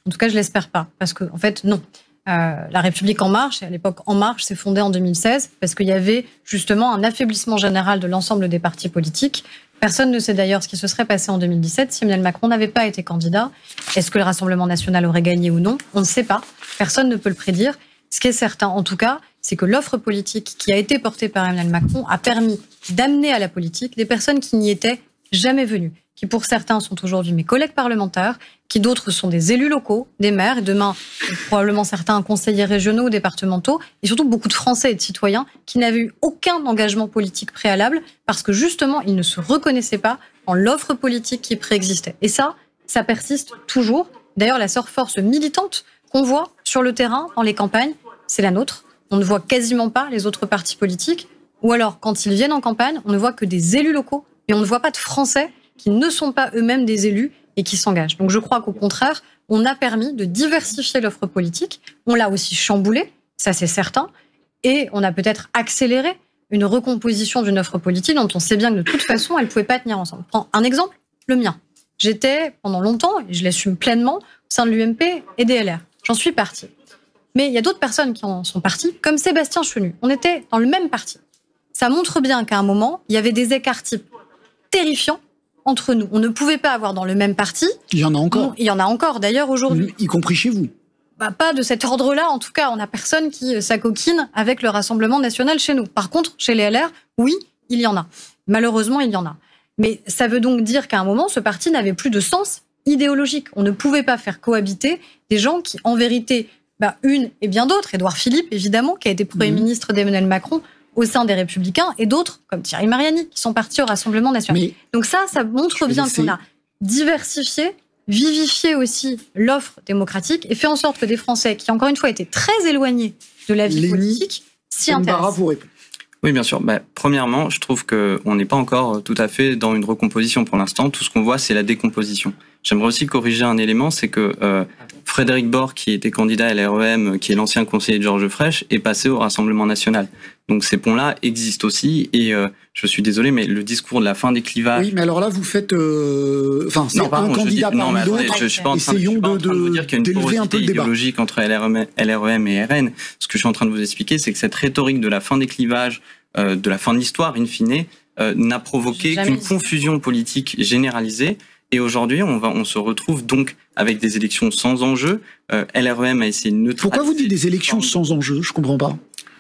En tout cas, je l'espère pas. Parce que, en fait, non. La République En Marche, et à l'époque En Marche, s'est fondée en 2016 parce qu'il y avait justement un affaiblissement général de l'ensemble des partis politiques. Personne ne sait d'ailleurs ce qui se serait passé en 2017 si Emmanuel Macron n'avait pas été candidat. Est-ce que le Rassemblement national aurait gagné ou non? On ne sait pas. Personne ne peut le prédire. Ce qui est certain, en tout cas, c'est que l'offre politique qui a été portée par Emmanuel Macron a permis d'amener à la politique des personnes qui n'y étaient jamais venues, qui pour certains sont aujourd'hui mes collègues parlementaires, qui d'autres sont des élus locaux, des maires, et demain probablement certains conseillers régionaux ou départementaux, et surtout beaucoup de Français et de citoyens qui n'avaient eu aucun engagement politique préalable parce que justement ils ne se reconnaissaient pas en l'offre politique qui préexistait. Et ça persiste toujours. D'ailleurs, la seule force militante qu'on voit sur le terrain, dans les campagnes, c'est la nôtre. On ne voit quasiment pas les autres partis politiques, ou alors quand ils viennent en campagne, on ne voit que des élus locaux, et on ne voit pas de Français qui ne sont pas eux-mêmes des élus et qui s'engagent. Donc je crois qu'au contraire, on a permis de diversifier l'offre politique, on l'a aussi chamboulée, ça c'est certain, et on a peut-être accéléré une recomposition d'une offre politique dont on sait bien que de toute façon, elle ne pouvait pas tenir ensemble. Prends un exemple, le mien. J'étais pendant longtemps, et je l'assume pleinement, au sein de l'UMP et des LR. J'en suis partie. Mais il y a d'autres personnes qui en sont parties, comme Sébastien Chenu. On était dans le même parti. Ça montre bien qu'à un moment, il y avait des écarts types terrifiants entre nous. On ne pouvait pas avoir dans le même parti.
Il y en a encore.
Il y en a encore, d'ailleurs, aujourd'hui.
Y compris chez vous.
Pas de cet ordre-là, en tout cas. On n'a personne qui s'acoquine avec le Rassemblement national chez nous. Par contre, chez les LR, oui, il y en a. Malheureusement, il y en a. Mais ça veut donc dire qu'à un moment, ce parti n'avait plus de sens idéologique. On ne pouvait pas faire cohabiter des gens qui, en vérité, une et bien d'autres, Édouard Philippe, évidemment, qui a été Premier ministre d'Emmanuel Macron, au sein des Républicains, et d'autres, comme Thierry Mariani, qui sont partis au Rassemblement national. Donc ça montre bien qu'on a diversifié, vivifié aussi l'offre démocratique, et fait en sorte que des Français, qui encore une fois étaient très éloignés de la vie politique, s'y intéressent.
Vous répond.
Oui, bien sûr. Premièrement, je trouve qu'on n'est pas encore tout à fait dans une recomposition pour l'instant. Tout ce qu'on voit, c'est la décomposition. J'aimerais aussi corriger un élément, c'est que Frédéric Bord, qui était candidat à l'REM, qui est l'ancien conseiller de Georges Frêche, est passé au Rassemblement national. Donc ces ponts-là existent aussi, et je suis désolé, mais le discours de la fin des clivages...
Oui, mais alors là, vous faites... c'est un candidat parmi d'autres.
Je suis pas en train de vous dire qu'il y a une porosité idéologique entre LREM et RN. Ce que je suis en train de vous expliquer, c'est que cette rhétorique de la fin des clivages, de la fin de l'histoire, in fine, n'a provoqué qu'une confusion politique généralisée. Et aujourd'hui, on se retrouve donc avec des élections sans enjeu. LREM a essayé de neutraliser...
Pourquoi vous dites des élections sans enjeu? Je comprends pas.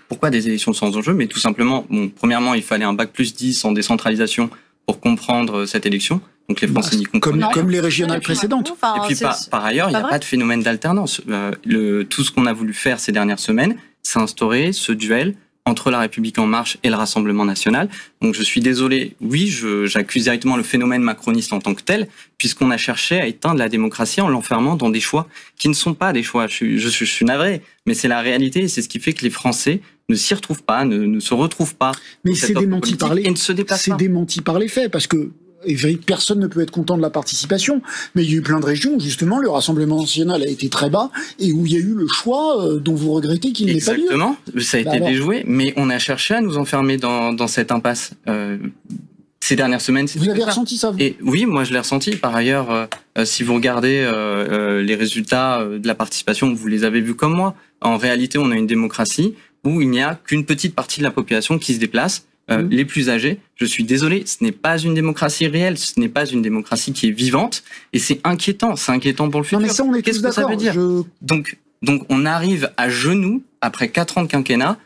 Pourquoi des élections sans enjeu? Mais tout simplement, premièrement, il fallait un bac+10 en décentralisation pour comprendre cette élection. Donc les Français n'y comprennent rien.
Comme les régionales précédentes.
Et puis par ailleurs, il n'y a pas de phénomène d'alternance. Tout ce qu'on a voulu faire ces dernières semaines, c'est instaurer ce duel entre la République En Marche et le Rassemblement national. Donc je suis désolé, oui, j'accuse directement le phénomène macroniste en tant que tel, puisqu'on a cherché à éteindre la démocratie en l'enfermant dans des choix qui ne sont pas des choix. Je suis navré, mais c'est la réalité, et c'est ce qui fait que les Français ne s'y retrouvent pas, ne se retrouvent pas.
Mais c'est démenti par les...
et ne se déplacent pas.
C'est démenti par les faits, parce que personne ne peut être content de la participation, mais il y a eu plein de régions où justement le Rassemblement national a été très bas et où il y a eu le choix dont vous regrettez qu'il n'ait pas lieu.
Exactement, ça a été déjoué, mais on a cherché à nous enfermer dans cette impasse. Ces dernières semaines,
vous avez ressenti ça, vous?
Et oui, moi je l'ai ressenti. Par ailleurs, si vous regardez les résultats de la participation, vous les avez vus comme moi. En réalité, on a une démocratie où il n'y a qu'une petite partie de la population qui se déplace. Les plus âgés, je suis désolé, ce n'est pas une démocratie réelle, ce n'est pas une démocratie qui est vivante, et c'est inquiétant pour le futur.
Non mais ça, on est
Qu'est-ce que ça veut dire? Donc on arrive à genoux, après 4 ans de quinquennat,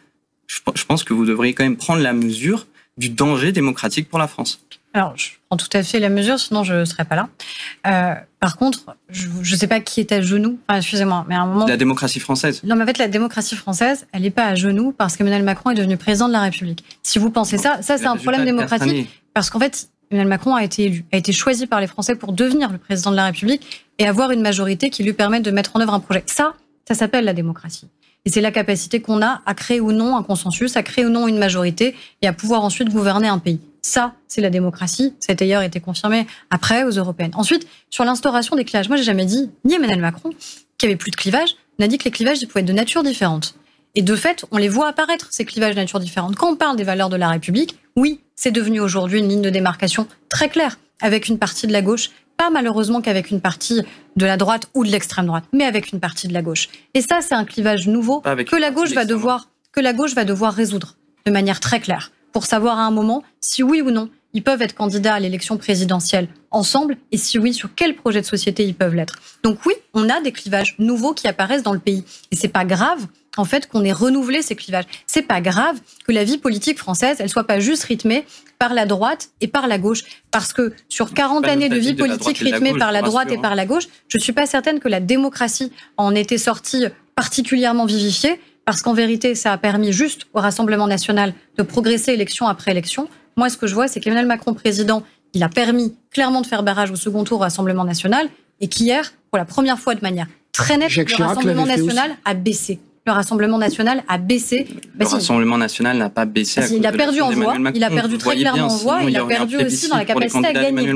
je pense que vous devriez quand même prendre la mesure du danger démocratique pour la France.
Alors, je prends tout à fait la mesure, sinon je ne serais pas là. Par contre, je ne sais pas qui est à genoux. Enfin, excusez-moi, mais à un moment...
La démocratie française.
Non, mais en fait, la démocratie française, elle n'est pas à genoux parce qu'Emmanuel Macron est devenu président de la République. Si vous pensez ça, c'est un problème démocratique. Parce qu'en fait, Emmanuel Macron a été élu, a été choisi par les Français pour devenir le président de la République et avoir une majorité qui lui permette de mettre en œuvre un projet. Ça s'appelle la démocratie. Et c'est la capacité qu'on a à créer ou non un consensus, à créer ou non une majorité et à pouvoir ensuite gouverner un pays. Ça, c'est la démocratie. Ça a d'ailleurs été confirmé après aux européennes. Ensuite, sur l'instauration des clivages, moi, j'ai jamais dit, ni Emmanuel Macron, qu'il n'y avait plus de clivages. On a dit que les clivages pouvaient être de nature différente. Et de fait, on les voit apparaître, ces clivages de nature différente. Quand on parle des valeurs de la République, oui, c'est devenu aujourd'hui une ligne de démarcation très claire avec une partie de la gauche, pas malheureusement qu'avec une partie de la droite ou de l'extrême droite, mais avec une partie de la gauche. Et ça, c'est un clivage nouveau que la gauche va devoir résoudre de manière très claire pour savoir à un moment si oui ou non ils peuvent être candidats à l'élection présidentielle ensemble et si oui, sur quel projet de société ils peuvent l'être. Donc oui, on a des clivages nouveaux qui apparaissent dans le pays. Et c'est pas grave, en fait, qu'on ait renouvelé ces clivages. C'est pas grave que la vie politique française, elle soit pas juste rythmée par la droite et par la gauche. Parce que sur 40 années de vie politique rythmée par la droite et par la gauche, je suis pas certaine que la démocratie en était sortie particulièrement vivifiée. Parce qu'en vérité, ça a permis juste au Rassemblement national de progresser élection après élection. Moi, ce que je vois, c'est qu'Emmanuel Macron, président, il a permis clairement de faire barrage au second tour au Rassemblement national et qu'hier, pour la première fois de manière très nette, le Rassemblement national a baissé. Le Rassemblement national a baissé.
Le Rassemblement national n'a pas baissé.
Il a perdu en voix, il a perdu très clairement en voix, il a perdu aussi dans la capacité à gagner.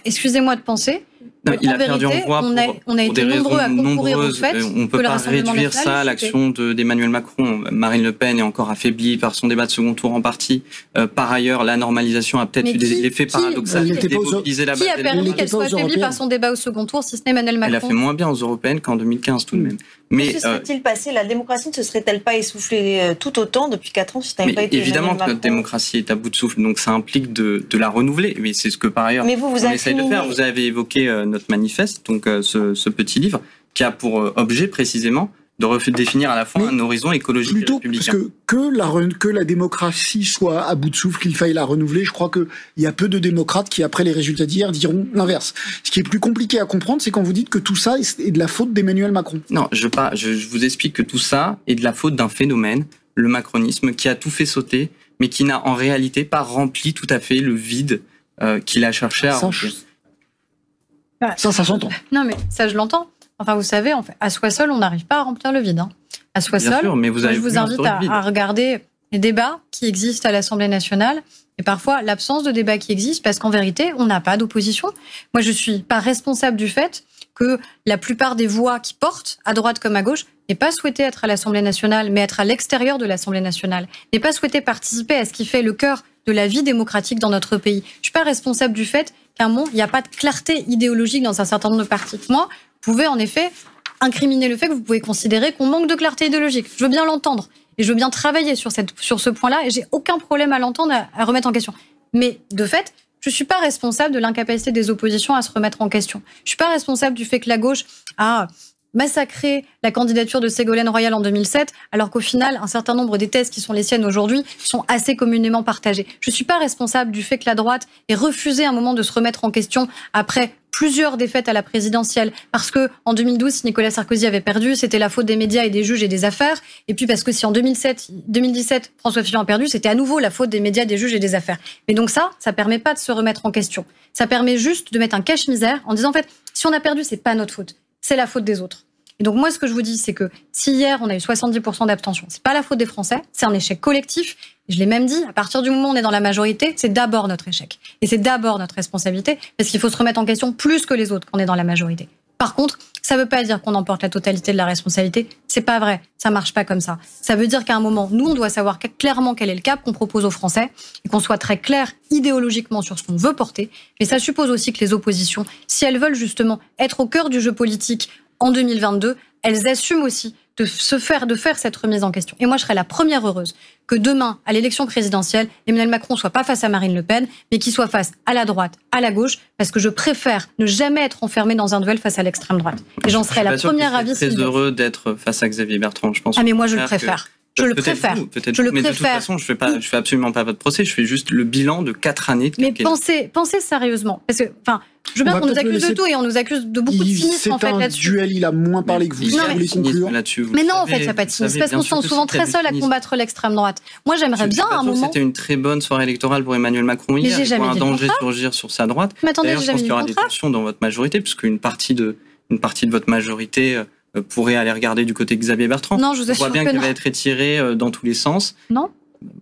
Excusez-moi de penser.
Non, il a perdu en voix
on a été nombreux à concourir au fait.
On ne peut pas réduire ça à l'action d'Emmanuel Macron. Marine Le Pen est encore affaiblie par son débat de second tour en partie. Par ailleurs, la normalisation a peut-être eu des effets paradoxaux.
Qui a permis qu'elle soit affaiblie par son débat au second tour, si ce n'est Emmanuel Macron?
Elle a fait moins bien aux européennes qu'en 2015 tout de même.
Mais que serait-il passé? La démocratie ne se serait-elle pas essoufflée tout autant depuis 4 ans si ça n'avait pas été
évidemment que notre démocratie est à bout de souffle, donc ça implique de la renouveler. Mais c'est ce que par ailleurs on essaye de faire. Vous avez évoqué notre manifeste, donc ce petit livre, qui a pour objet précisément de définir à la fois un horizon écologique et républicain.
Parce que la démocratie soit à bout de souffle, qu'il faille la renouveler, je crois qu'il y a peu de démocrates qui, après les résultats d'hier, diront l'inverse. Ce qui est plus compliqué à comprendre, c'est quand vous dites que tout ça est de la faute d'Emmanuel Macron.
Non, je vous explique que tout ça est de la faute d'un phénomène, le macronisme, qui a tout fait sauter, mais qui n'a en réalité pas rempli tout à fait le vide qu'il a cherché à remplir.
Ça s'entend.
Non, mais ça, je l'entends. Enfin, vous savez, à soi seul, on n'arrive pas à remplir le vide. À soi seul, je vous invite à regarder les débats qui existent à l'Assemblée nationale et parfois l'absence de débats qui existent parce qu'en vérité, on n'a pas d'opposition. Moi, je ne suis pas responsable du fait que la plupart des voix qui portent, à droite comme à gauche, n'aient pas souhaité être à l'Assemblée nationale, mais être à l'extérieur de l'Assemblée nationale, n'aient pas souhaité participer à ce qui fait le cœur de la vie démocratique dans notre pays. Je ne suis pas responsable du fait qu'à un moment, il n'y a pas de clarté idéologique dans un certain nombre de partis. Moi, vous pouvez en effet incriminer le fait que vous pouvez considérer qu'on manque de clarté idéologique. Je veux bien l'entendre et je veux bien travailler sur ce point-là et j'ai aucun problème à l'entendre, à remettre en question. Mais de fait, je ne suis pas responsable de l'incapacité des oppositions à se remettre en question. Je ne suis pas responsable du fait que la gauche a massacré la candidature de Ségolène Royal en 2007, alors qu'au final, un certain nombre des thèses qui sont les siennes aujourd'hui sont assez communément partagées. Je ne suis pas responsable du fait que la droite ait refusé un moment de se remettre en question après plusieurs défaites à la présidentielle, parce que en 2012, si Nicolas Sarkozy avait perdu, c'était la faute des médias et des juges et des affaires, et puis parce que si en 2017, François Fillon a perdu, c'était à nouveau la faute des médias, des juges et des affaires. Mais donc ça permet pas de se remettre en question. Ça permet juste de mettre un cache-misère en disant, en fait, si on a perdu, c'est pas notre faute. C'est la faute des autres. Et donc moi, ce que je vous dis, c'est que si hier, on a eu 70% d'abstention, c'est pas la faute des Français, c'est un échec collectif. Et je l'ai même dit, à partir du moment où on est dans la majorité, c'est d'abord notre échec. Et c'est d'abord notre responsabilité, parce qu'il faut se remettre en question plus que les autres quand on est dans la majorité. Par contre, ça veut pas dire qu'on emporte la totalité de la responsabilité. C'est pas vrai. Ça marche pas comme ça. Ça veut dire qu'à un moment, nous, on doit savoir clairement quel est le cap qu'on propose aux Français et qu'on soit très clair idéologiquement sur ce qu'on veut porter. Mais ça suppose aussi que les oppositions, si elles veulent justement être au cœur du jeu politique en 2022, elles assument aussi de faire cette remise en question. Et moi, je serais la première heureuse que demain, à l'élection présidentielle, Emmanuel Macron soit pas face à Marine Le Pen, mais qu'il soit face à la droite, à la gauche, parce que je préfère ne jamais être enfermé dans un duel face à l'extrême droite. Et j'en serais la première ravie.
Je suis très heureux d'être face à Xavier Bertrand. Je pense.
Mais moi, je le préfère. Je le préfère.
Mais de toute façon, je fais absolument pas votre procès. Je fais juste le bilan de 4 années de quinquennat.
Mais pensez sérieusement. Parce que, je veux bien qu'on nous accuse de tout et on nous accuse de beaucoup de cynisme, en fait, là-dessus.
C'est un duel, il a moins parlé que vous. Si vous voulez conclure.
Mais non, en fait, il n'y a pas de cynisme. Parce qu'on se sent souvent très seul à combattre l'extrême droite. Moi, j'aimerais bien à un moment.
C'était une très bonne soirée électorale pour Emmanuel Macron hier.
Mais j'ai jamais dit le contraire.
Un danger surgir sur sa droite.
Mais attendez, j'ai jamais dit le contraire.
Je pense qu'il y aura des tensions dans votre majorité, puisqu'une partie de votre majorité pourrait aller regarder du côté de Xavier Bertrand.
Non, je vous assure
que non. On voit bien qu'il va être étiré dans tous les sens.
Non.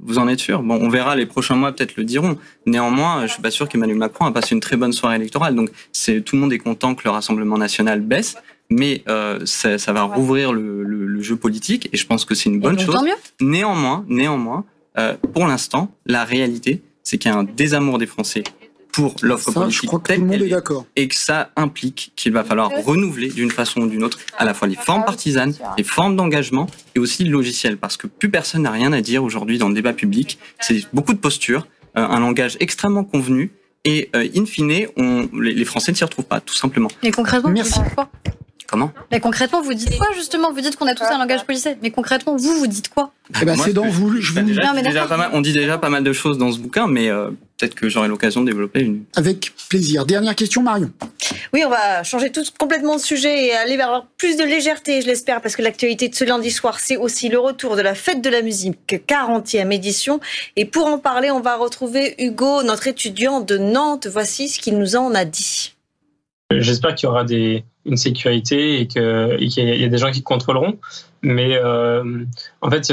Vous en êtes sûr? Bon, on verra, les prochains mois peut-être le diront. Néanmoins, je suis pas sûr qu'Emmanuel Macron a passé une très bonne soirée électorale. Donc, tout le monde est content que le Rassemblement national baisse, mais ça va rouvrir le jeu politique et je pense que c'est une bonne chose.
Tant mieux.
Néanmoins, pour l'instant, la réalité, c'est qu'il y a un désamour des Français pour l'offre politique telle qu'elle est, et que ça implique qu'il va falloir renouveler d'une façon ou d'une autre à la fois les formes partisanes, les formes d'engagement et aussi le logiciel, parce que plus personne n'a rien à dire aujourd'hui dans le débat public. C'est beaucoup de postures, un langage extrêmement convenu et in fine, les Français ne s'y retrouvent pas, tout simplement.
Et concrètement,
merci.
Vous dites quoi?
Comment?
Mais concrètement, vous dites quoi justement? Vous dites qu'on a tous un langage policier, mais concrètement, vous dites quoi?
C'est dans vous.
On dit déjà pas mal de choses dans ce bouquin, mais peut-être que j'aurai l'occasion de développer une.
Avec plaisir. Dernière question, Marion.
Oui, on va changer complètement de sujet et aller vers plus de légèreté, je l'espère, parce que l'actualité de ce lundi soir, c'est aussi le retour de la Fête de la musique, 40e édition. Et pour en parler, on va retrouver Hugo, notre étudiant de Nantes. Voici ce qu'il nous en a dit.
J'espère qu'il y aura une sécurité et qu'il y a des gens qui contrôleront. Mais en fait,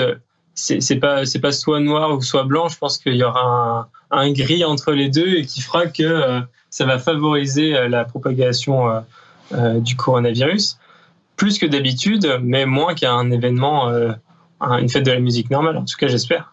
c'est pas soit noir ou soit blanc. Je pense qu'il y aura un gris entre les deux et qui fera que ça va favoriser la propagation du coronavirus. Plus que d'habitude, mais moins qu'à un événement, une fête de la musique normale. En tout cas, j'espère.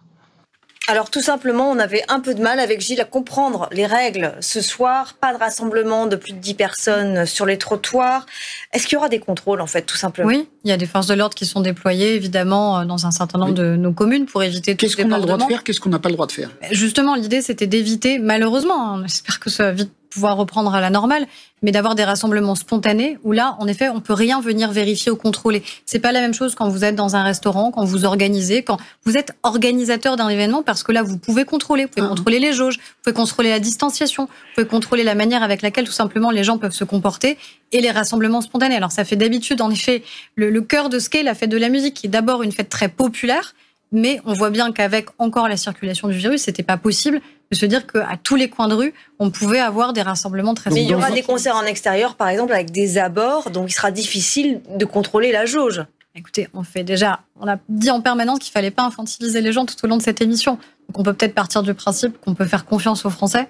Alors tout simplement, on avait un peu de mal avec Gilles à comprendre les règles ce soir. Pas de rassemblement de plus de 10 personnes sur les trottoirs. Est-ce qu'il y aura des contrôles en fait, tout simplement? Oui,
il y a des forces de l'ordre qui sont déployées évidemment dans un certain nombre de nos communes pour éviter tout
Qu'est-ce qu'on a le droit de faire? Qu'est-ce qu'on n'a pas le droit de faire?
Justement, l'idée c'était d'éviter, malheureusement, on espère que ça va vite pouvoir reprendre à la normale, mais d'avoir des rassemblements spontanés où là, en effet, on peut rien venir vérifier ou contrôler. C'est pas la même chose quand vous êtes dans un restaurant, quand vous organisez, quand vous êtes organisateur d'un événement, parce que là, vous pouvez contrôler. Vous pouvez contrôler les jauges, vous pouvez contrôler la distanciation, vous pouvez contrôler la manière avec laquelle tout simplement les gens peuvent se comporter et les rassemblements spontanés. Alors ça fait d'habitude, en effet, le cœur de ce qu'est la fête de la musique, qui est d'abord une fête très populaire, mais on voit bien qu'avec encore la circulation du virus, c'était pas possible de se dire qu'à tous les coins de rue, on pouvait avoir des rassemblements très...
Mais il y aura des concerts en extérieur, par exemple, avec des abords, donc il sera difficile de contrôler la jauge.
Écoutez, on a dit en permanence qu'il fallait pas infantiliser les gens tout au long de cette émission. Donc on peut peut-être partir du principe qu'on peut faire confiance aux Français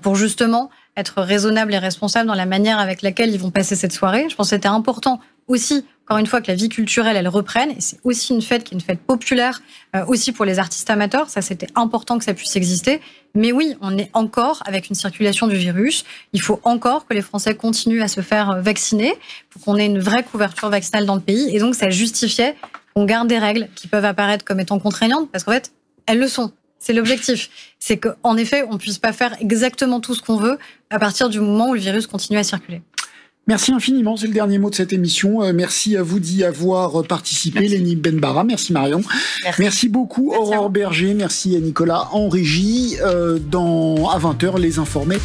pour justement être raisonnable et responsable dans la manière avec laquelle ils vont passer cette soirée. Je pense que c'était important aussi, encore une fois, que la vie culturelle, elle reprenne. Et c'est aussi une fête qui est une fête populaire, aussi pour les artistes amateurs. Ça, c'était important que ça puisse exister. Mais oui, on est encore avec une circulation du virus. Il faut encore que les Français continuent à se faire vacciner pour qu'on ait une vraie couverture vaccinale dans le pays. Et donc, ça justifiait qu'on garde des règles qui peuvent apparaître comme étant contraignantes, parce qu'en fait, elles le sont. C'est l'objectif. C'est qu'en effet, on ne puisse pas faire exactement tout ce qu'on veut à partir du moment où le virus continue à circuler.
Merci infiniment, c'est le dernier mot de cette émission. Merci à vous d'y avoir participé, Lénie Benbara. Merci Marion. Merci beaucoup Aurore Berger. Merci à Nicolas en régie. À 20h, les informés.